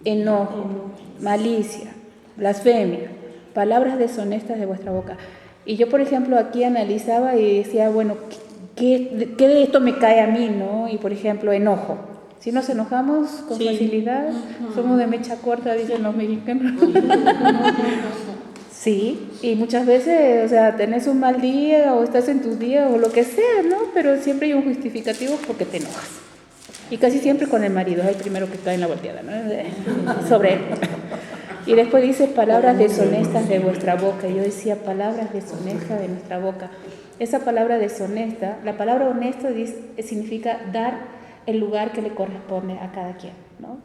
[SPEAKER 3] enojo, malicia, blasfemia, palabras deshonestas de vuestra boca. Y yo, por ejemplo, aquí analizaba y decía, bueno, ¿qué de esto me cae a mí, no? Y, por ejemplo, enojo. Si nos enojamos con facilidad, somos de mecha corta, dicen los mexicanos. Sí, y muchas veces, o sea, tenés un mal día o estás en tus días o lo que sea, ¿no? Pero siempre hay un justificativo porque te enojas. Y casi siempre con el marido, es el primero que cae en la volteada, ¿no? Sobre él. Y después dice palabras deshonestas de vuestra boca. Y yo decía palabras deshonestas de nuestra boca. Esa palabra deshonesta, la palabra honesta significa dar el lugar que le corresponde a cada quien, ¿no?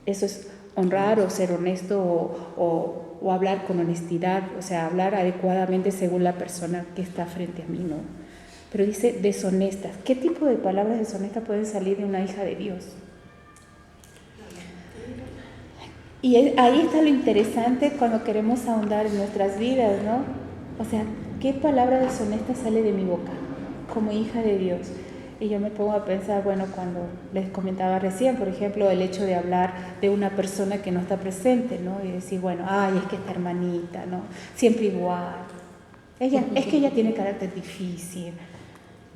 [SPEAKER 3] Eso es honrar o ser honesto o hablar con honestidad, o sea, hablar adecuadamente según la persona que está frente a mí, ¿no? Pero dice deshonestas. ¿Qué tipo de palabras deshonestas pueden salir de una hija de Dios? Y ahí está lo interesante cuando queremos ahondar en nuestras vidas, ¿no? O sea, ¿qué palabra deshonesta sale de mi boca como hija de Dios? Y yo me pongo a pensar, bueno, cuando les comentaba recién, por ejemplo, el hecho de hablar de una persona que no está presente, ¿no? Y decir, bueno, ay, es que esta hermanita, ¿no? Siempre igual. Es que ella tiene carácter difícil.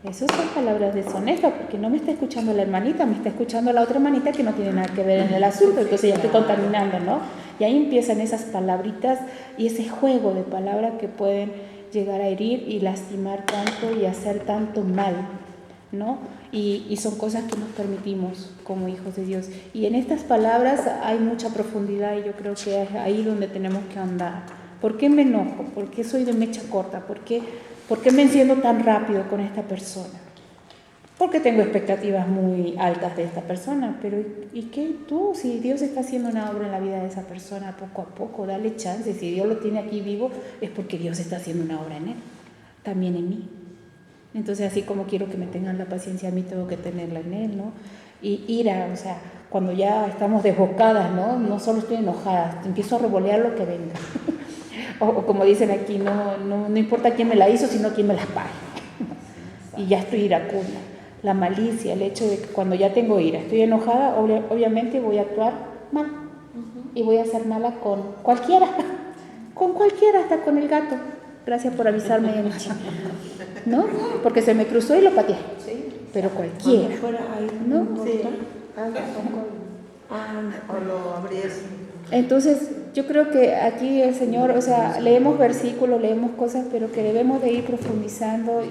[SPEAKER 3] Esas son palabras deshonestas, porque no me está escuchando la hermanita, me está escuchando la otra hermanita que no tiene nada que ver en el asunto, entonces ya estoy contaminando, ¿no? Y ahí empiezan esas palabritas y ese juego de palabras que pueden llegar a herir y lastimar tanto y hacer tanto mal, ¿no? Y son cosas que nos permitimos como hijos de Dios. Y en estas palabras hay mucha profundidad y yo creo que es ahí donde tenemos que andar. ¿Por qué me enojo? ¿Por qué soy de mecha corta? ¿Por qué me enciendo tan rápido con esta persona? Porque tengo expectativas muy altas de esta persona, pero ¿y qué tú? Si Dios está haciendo una obra en la vida de esa persona poco a poco, dale chance. Si Dios lo tiene aquí vivo, es porque Dios está haciendo una obra en él, también en mí. Entonces, así como quiero que me tengan la paciencia a mí, tengo que tenerla en él, ¿no? Y ira, o sea, cuando ya estamos desbocadas, ¿no? No solo estoy enojada, empiezo a revolear lo que venga. O como dicen aquí, no importa quién me la hizo, sino quién me la pague. Y ya estoy iracunda. La malicia, el hecho de que cuando ya tengo ira, estoy enojada, obviamente voy a actuar mal. Y voy a ser mala con cualquiera, hasta con el gato. Gracias por avisarme, ¿no? Porque se me cruzó y lo pateé. Pero cualquiera, ¿no?
[SPEAKER 5] Sí. O lo abrías.
[SPEAKER 3] Entonces, yo creo que aquí el Señor, o sea, leemos versículos, leemos cosas, pero que debemos de ir profundizando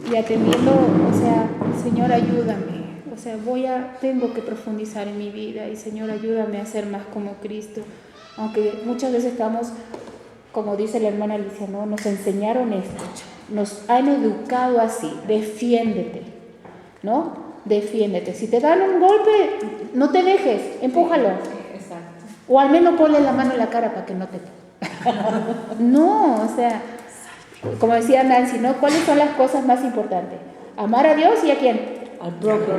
[SPEAKER 3] y atendiendo, o sea, Señor, ayúdame. O sea, tengo que profundizar en mi vida y Señor, ayúdame a ser más como Cristo. Aunque muchas veces estamos, como dice la hermana Alicia, ¿no? Nos enseñaron esto, nos han educado así, defiéndete, ¿no? Defiéndete. Si te dan un golpe, no te dejes, empújalo. O al menos ponle la mano en la cara para que no te... No, o sea, como decía Nancy, ¿no? ¿Cuáles son las cosas más importantes? Amar a Dios y ¿a quién? Al propio.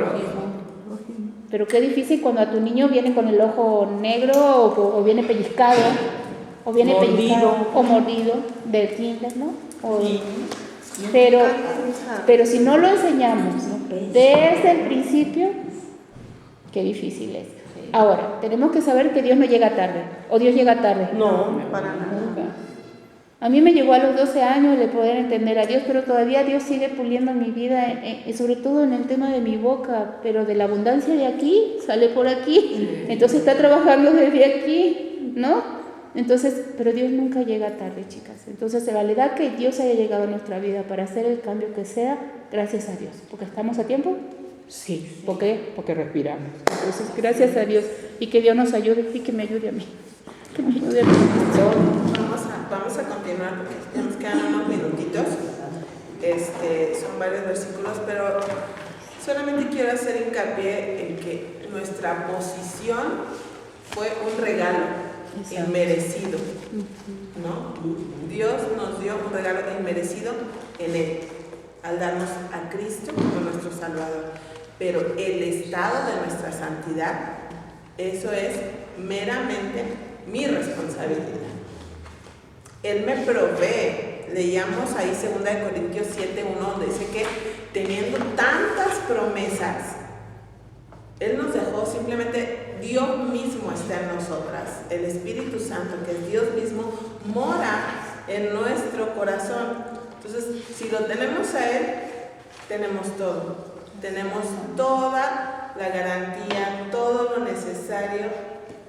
[SPEAKER 3] Pero qué difícil cuando a tu niño viene con el ojo negro o viene pellizcado, o viene mordido. Pellizcado o mordido del kinder, ¿no? Pero si no lo enseñamos desde el principio, qué difícil es. Ahora, tenemos que saber que Dios no llega tarde, o Dios llega tarde.
[SPEAKER 5] No, para nada.
[SPEAKER 3] A mí me llegó a los 12 años de poder entender a Dios, pero todavía Dios sigue puliendo mi vida, sobre todo en el tema de mi boca, pero de la abundancia de aquí, sale por aquí, entonces está trabajando desde aquí, ¿no? Entonces, pero Dios nunca llega tarde, chicas. Entonces, la realidad que Dios haya llegado a nuestra vida para hacer el cambio que sea, gracias a Dios, porque estamos a tiempo. Sí. ¿Por qué? Porque respiramos. Entonces, gracias a Dios y que Dios nos ayude y que me ayude a mí. Que me ayude a mí.
[SPEAKER 1] Vamos a continuar porque ya nos quedan unos minutitos. Son varios versículos, pero solamente quiero hacer hincapié en que nuestra posición fue un regalo inmerecido, ¿no? Dios nos dio un regalo inmerecido en Él, al darnos a Cristo como nuestro Salvador. Pero el estado de nuestra santidad, eso es meramente mi responsabilidad. Él me provee. Leíamos ahí 2 Corintios 7:1, donde dice que teniendo tantas promesas, Él nos dejó, simplemente Dios mismo está en nosotras. El Espíritu Santo, que es Dios mismo, mora en nuestro corazón. Entonces, si lo tenemos a Él, tenemos todo. Tenemos toda la garantía, todo lo necesario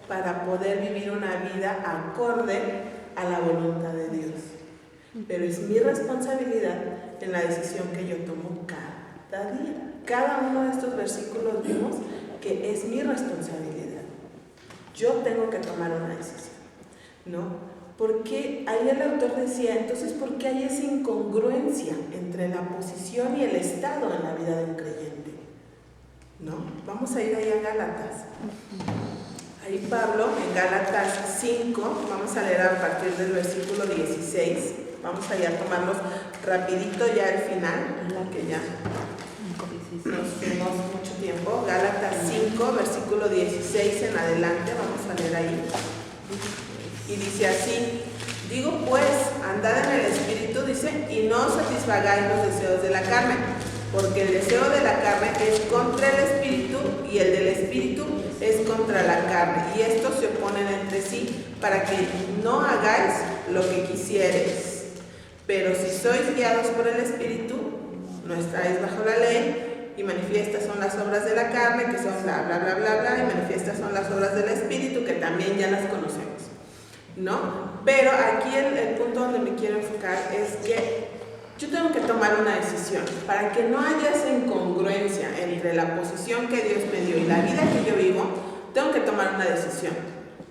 [SPEAKER 1] para poder vivir una vida acorde a la voluntad de Dios. Pero es mi responsabilidad en la decisión que yo tomo cada día. Cada uno de estos versículos vimos que es mi responsabilidad. Yo tengo que tomar una decisión, ¿no? Porque ahí el autor decía, entonces, ¿por qué hay esa incongruencia entre la posición y el estado en la vida de un creyente? ¿No? Vamos a ir ahí a Gálatas. Ahí Pablo, en Gálatas 5, vamos a leer a partir del versículo 16. Vamos a ir a tomarlos rapidito ya al final, que ya nos fuimos mucho tiempo. Gálatas 5, versículo 16 en adelante, vamos a leer ahí. Y dice así, digo pues, andad en el Espíritu, dice, y no satisfagáis los deseos de la carne, porque el deseo de la carne es contra el Espíritu y el del Espíritu es contra la carne, y estos se oponen entre sí para que no hagáis lo que quisiereis. Pero si sois guiados por el Espíritu, no estáis bajo la ley, y manifiestas son las obras de la carne, que son bla, bla, bla, bla, bla, y manifiestas son las obras del Espíritu, que también ya las conocemos, ¿no? Pero aquí el punto donde me quiero enfocar es que yo tengo que tomar una decisión para que no haya esa incongruencia entre la posición que Dios me dio y la vida que yo vivo. Tengo que tomar una decisión.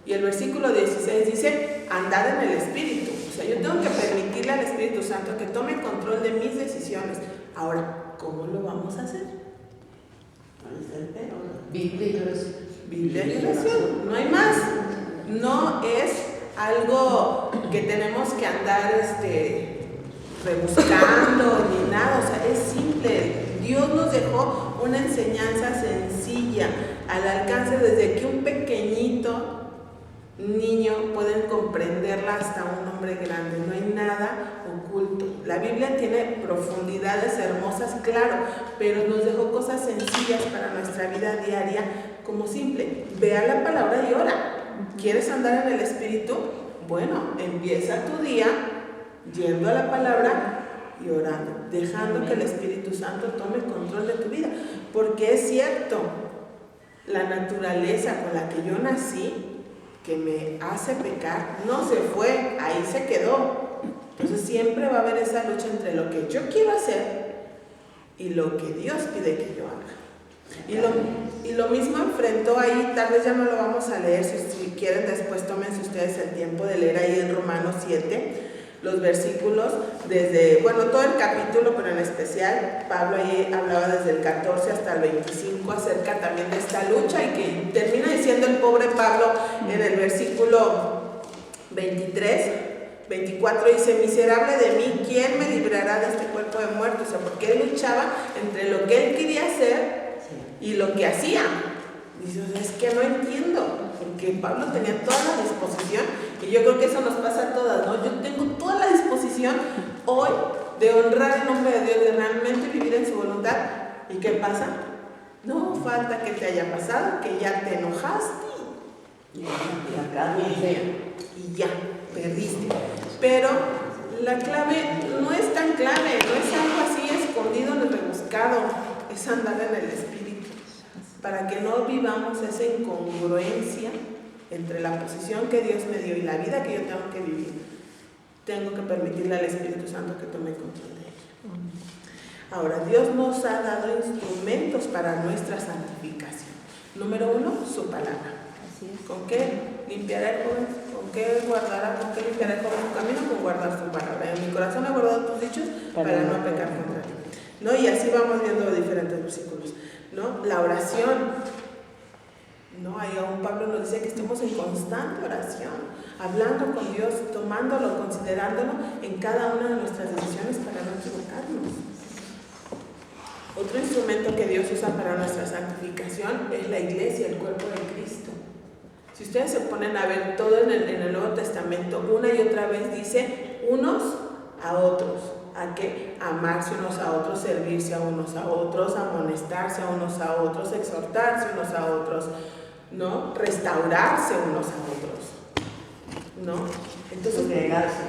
[SPEAKER 1] Y el versículo 16 dice, andad en el Espíritu. O sea, yo tengo que permitirle al Espíritu Santo que tome control de mis decisiones. Ahora, ¿cómo lo vamos a hacer?
[SPEAKER 9] Biblia y oración.
[SPEAKER 1] Biblia y oración, no hay más. No es algo que tenemos que andar rebuscando ni nada, o sea, es simple. Dios nos dejó una enseñanza sencilla al alcance desde que un pequeñito niño puede comprenderla hasta un hombre grande. No hay nada oculto. La Biblia tiene profundidades hermosas, claro, pero nos dejó cosas sencillas para nuestra vida diaria, como simple, vea la palabra y ora. ¿Quieres andar en el Espíritu? Bueno, empieza tu día yendo a la palabra y orando, dejando que el Espíritu Santo tome control de tu vida, porque es cierto, la naturaleza con la que yo nací, que me hace pecar, no se fue, ahí se quedó. Entonces siempre va a haber esa lucha entre lo que yo quiero hacer y lo que Dios pide que yo haga. Y lo mismo enfrentó ahí, tal vez ya no lo vamos a leer, si quieren después tómense ustedes el tiempo de leer ahí en Romanos 7, los versículos desde, bueno, todo el capítulo, pero en especial Pablo ahí hablaba desde el 14 hasta el 25 acerca también de esta lucha, y que termina diciendo el pobre Pablo en el versículo 24 dice, miserable de mí, ¿quién me librará de este cuerpo de muerte? O sea, porque él luchaba entre lo que él quería hacer y lo que hacía. Dice, o sea, es que no entiendo, porque Pablo tenía toda la disposición, y yo creo que eso nos pasa a todas, ¿no? Yo tengo toda la disposición hoy de honrar el nombre de Dios, de realmente vivir en su voluntad. ¿Y qué pasa? No falta que te haya pasado, que ya te enojaste y ya, perdiste. Pero la clave no es tan clave, no es algo así escondido ni rebuscado, es andar en el Espíritu, para que no vivamos esa incongruencia entre la posición que Dios me dio y la vida que yo tengo que vivir. Tengo que permitirle al Espíritu Santo que tome control de ella. Ahora, Dios nos ha dado instrumentos para nuestra santificación. Número 1, su palabra. ¿Con qué limpiará el joven? ¿Con qué guardará? ¿Con qué limpiará el joven su camino? Con guardar su palabra. En mi corazón he guardado tus dichos para no pecar contra ti, ¿no? Y así vamos viendo diferentes versículos, ¿no? La oración, ¿no? Ahí aún Pablo nos dice que estemos en constante oración, hablando con Dios, tomándolo, considerándolo en cada una de nuestras decisiones para no equivocarnos. Otro instrumento que Dios usa para nuestra santificación es la iglesia, el cuerpo de Cristo. Si ustedes se ponen a ver todo en el Nuevo Testamento, una y otra vez dice unos a otros. ¿A qué? Amarse unos a otros, servirse a unos a otros, amonestarse a unos a otros, exhortarse unos a otros, ¿no? Restaurarse unos a otros, ¿no? Entonces,
[SPEAKER 2] congregarse.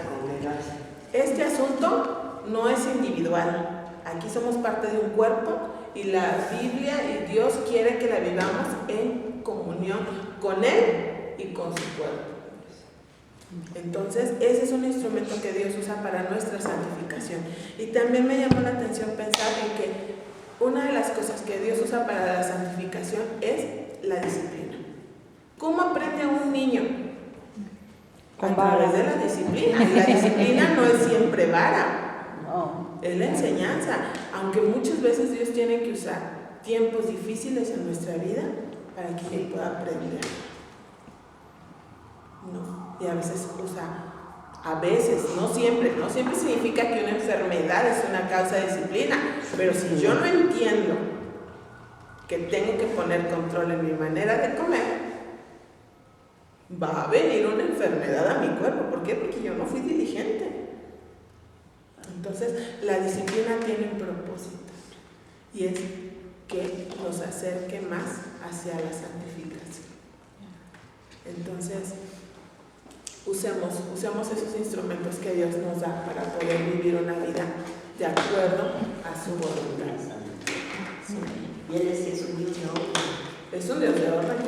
[SPEAKER 1] Este asunto no es individual. Aquí somos parte de un cuerpo, y la Biblia y Dios quiere que la vivamos en comunión con Él y con su cuerpo. Entonces, ese es un instrumento que Dios usa para nuestra santificación. Y también me llamó la atención pensar en que una de las cosas que Dios usa para la santificación es la disciplina. ¿Cómo aprende un niño? A través de la disciplina. Y la disciplina no es siempre vara, es la enseñanza. Aunque muchas veces Dios tiene que usar tiempos difíciles en nuestra vida para que él pueda aprender. No, y a veces no siempre significa que una enfermedad es una causa de disciplina, pero si yo no entiendo que tengo que poner control en mi manera de comer, va a venir una enfermedad a mi cuerpo. ¿Por qué? Porque yo no fui diligente. Entonces, la disciplina tiene un propósito, y es que nos acerque más hacia la santificación. Entonces, usemos esos instrumentos que Dios nos da para poder vivir una vida de acuerdo a su voluntad.
[SPEAKER 2] Sí. Y Él es un Dios de orden.
[SPEAKER 1] Es un Dios de orden,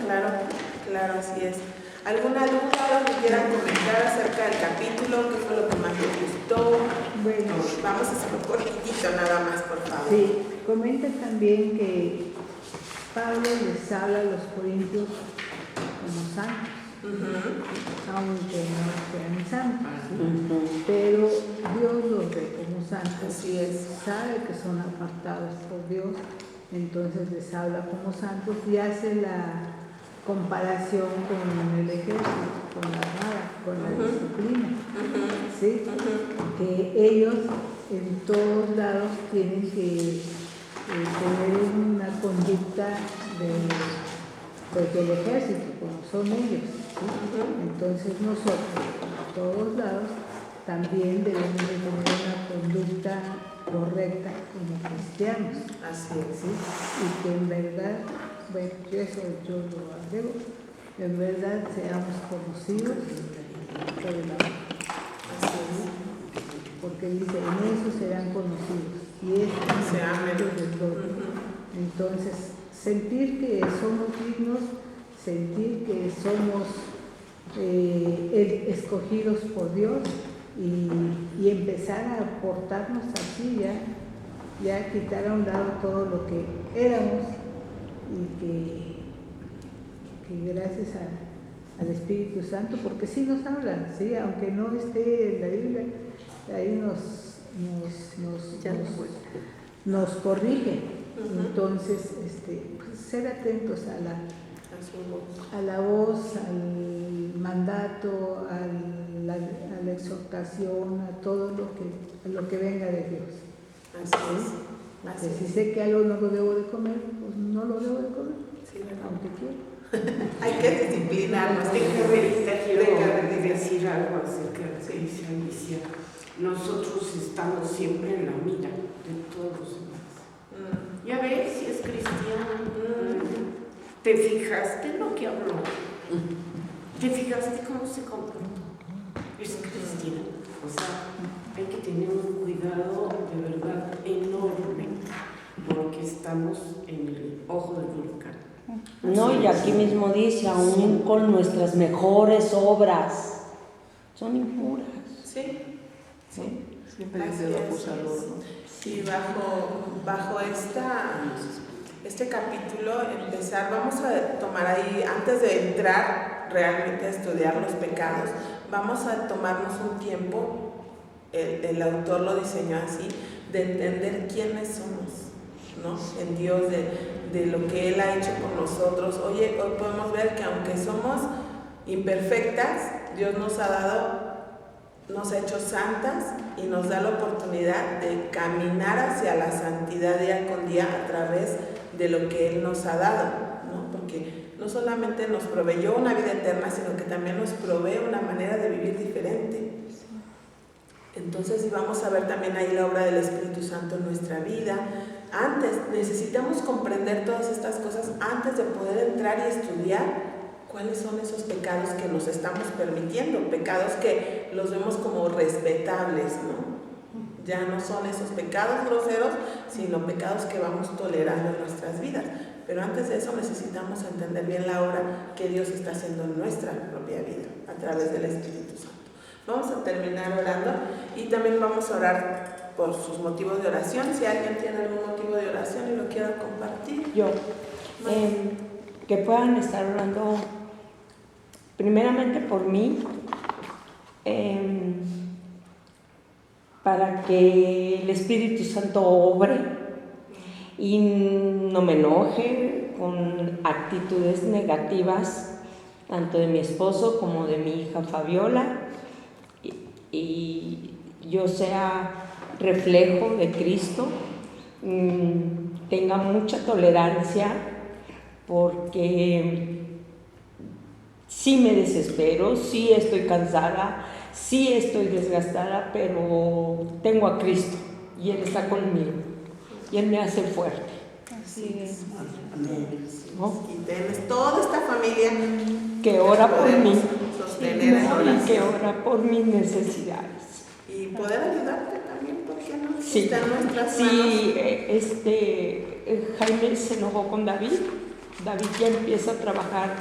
[SPEAKER 1] claro, así es. ¿Alguna duda que quieran comentar acerca del capítulo? ¿Qué fue lo que más les gustó?
[SPEAKER 6] Bueno,
[SPEAKER 1] vamos a hacerlo cortito nada más, por favor.
[SPEAKER 6] Sí, comenta también que Pablo les habla a los corintios como santos. Aunque no sean santos, ¿sí? Pero Dios los ve como santos.
[SPEAKER 1] Así es.
[SPEAKER 6] Sabe que son apartados por Dios, entonces les habla como santos y hace la comparación con el ejército, con la armada, con la disciplina, ¿sí? Que ellos en todos lados tienen que tener una conducta del ejército, como son ellos, ¿sí? Entonces nosotros, en todos lados, también debemos de tener una conducta correcta como cristianos.
[SPEAKER 1] Así es.
[SPEAKER 6] ¿Sí? Y que en verdad, bueno, yo lo agrego, que en verdad seamos conocidos por el amor.
[SPEAKER 1] Así es.
[SPEAKER 6] Porque dice, en eso serán conocidos. Y es
[SPEAKER 1] se amen
[SPEAKER 6] de todo. Entonces, sentir que somos dignos, sentir que somos escogidos por Dios y empezar a portarnos así, ya quitar a un lado todo lo que éramos y que gracias al Espíritu Santo, porque sí nos hablan, ¿sí? Aunque no esté en la Biblia, ahí nos corrige. Entonces, pues, ser atentos a la voz, al mandato, a la exhortación, a todo lo que venga de Dios.
[SPEAKER 1] Así es.
[SPEAKER 6] Si sé que algo no lo debo de comer, pues no lo debo de comer, aunque quiero.
[SPEAKER 1] Hay que disciplinarnos.
[SPEAKER 4] Quiero decir algo acerca de lo que dice Alicia. Nosotros estamos siempre en la mira de todos los demás. Ya ves si es cristiano. ¿Te fijaste en lo que habló? ¿Te fijaste cómo se comportó? Es cristiano. O sea, hay que tener un cuidado de verdad enorme, porque estamos en el ojo del huracán.
[SPEAKER 2] No, y aquí mismo dice, aún con nuestras mejores obras, son impuras.
[SPEAKER 1] Sí.
[SPEAKER 7] Siempre es el acusador, ¿no?
[SPEAKER 1] Sí, bajo este capítulo vamos a tomar ahí, antes de entrar realmente a estudiar los pecados, vamos a tomarnos un tiempo, el autor lo diseñó así, de entender quiénes somos, ¿no? En Dios, de lo que Él ha hecho por nosotros. Hoy podemos ver que aunque somos imperfectas, Dios nos ha hecho santas y nos da la oportunidad de caminar hacia la santidad día con día a través de lo que Él nos ha dado, ¿no? Porque no solamente nos proveyó una vida eterna, sino que también nos provee una manera de vivir diferente. Entonces, vamos a ver también ahí la obra del Espíritu Santo en nuestra vida. Antes, necesitamos comprender todas estas cosas antes de poder entrar y estudiar cuáles son esos pecados que nos estamos permitiendo, pecados que los vemos como respetables, ¿no? Ya no son esos pecados groseros, sino pecados que vamos tolerando en nuestras vidas. Pero antes de eso necesitamos entender bien la obra que Dios está haciendo en nuestra propia vida a través del Espíritu Santo. Vamos a terminar orando y también vamos a orar por sus motivos de oración. Si alguien tiene algún motivo de oración y lo quiera compartir.
[SPEAKER 2] Yo, que puedan estar orando primeramente por mí, para que el Espíritu Santo obre y no me enoje con actitudes negativas, tanto de mi esposo como de mi hija Fabiola, y yo sea reflejo de Cristo, tenga mucha tolerancia, porque sí me desespero, sí estoy cansada, sí estoy desgastada, pero tengo a Cristo y Él está conmigo y Él me hace fuerte.
[SPEAKER 3] Así es.
[SPEAKER 2] ¿No?
[SPEAKER 1] Y tienes toda esta familia
[SPEAKER 2] Que ora por mí
[SPEAKER 1] sostener en oración.
[SPEAKER 2] y que ora por mis necesidades.
[SPEAKER 1] Y poder ayudarte también, porque no
[SPEAKER 2] Sí,
[SPEAKER 1] está en nuestras
[SPEAKER 2] sí,
[SPEAKER 1] manos.
[SPEAKER 2] Jaime se enojó con David. David ya empieza a trabajar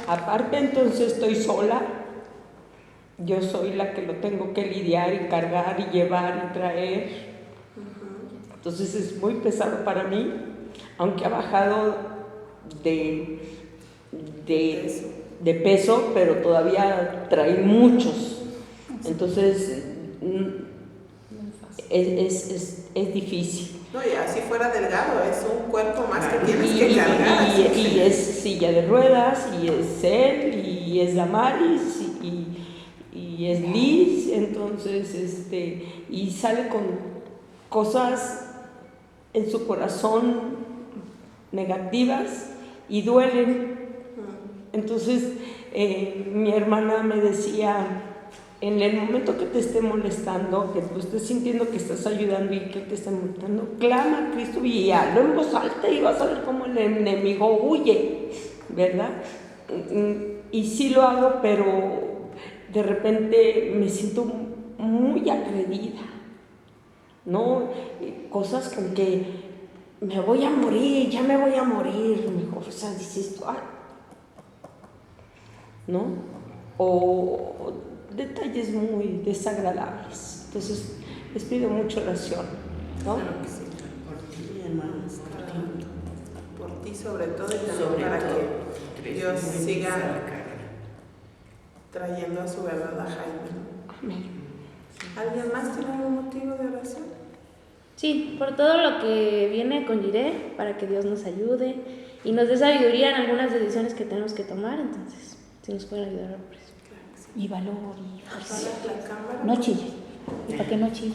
[SPEAKER 2] aparte, entonces estoy sola. Yo soy la que lo tengo que lidiar y cargar y llevar y traer. Entonces es muy pesado para mí, aunque ha bajado de peso, pero todavía trae muchos. Entonces es difícil.
[SPEAKER 1] No, y así fuera delgado, es un cuerpo más que tienes que cargar.
[SPEAKER 2] Y es silla de ruedas, y es él, y es Damaris, y es Liz, entonces, y sale con cosas en su corazón negativas y duelen. Entonces, mi hermana me decía, en el momento que te esté molestando, que tú estés sintiendo que estás ayudando y que te esté molestando, clama a Cristo y hazlo en voz alta y vas a ver cómo el enemigo huye, ¿verdad? Y sí lo hago, pero de repente me siento muy agredida, ¿no? Cosas con que me voy a morir, ya me voy a morir, mejor, o sea, dices tú, ¿no? O detalles muy desagradables. Entonces, les pido mucha oración, ¿no?
[SPEAKER 1] Claro que sí.
[SPEAKER 9] Por ti, hermanos,
[SPEAKER 1] Por ti sobre todo y también
[SPEAKER 9] sobre
[SPEAKER 1] para
[SPEAKER 9] todo,
[SPEAKER 1] que Dios siga trayendo a su verdad a Jaime.
[SPEAKER 2] Amén.
[SPEAKER 1] ¿Alguien más tiene algún motivo de oración?
[SPEAKER 8] Sí, por todo lo que viene con Jiré, para que Dios nos ayude y nos dé sabiduría en algunas decisiones que tenemos que tomar. Entonces, si nos pueden ayudar por eso.
[SPEAKER 3] Y valor y fuerza.
[SPEAKER 1] La cámara.
[SPEAKER 3] No chille. Y para que no chille.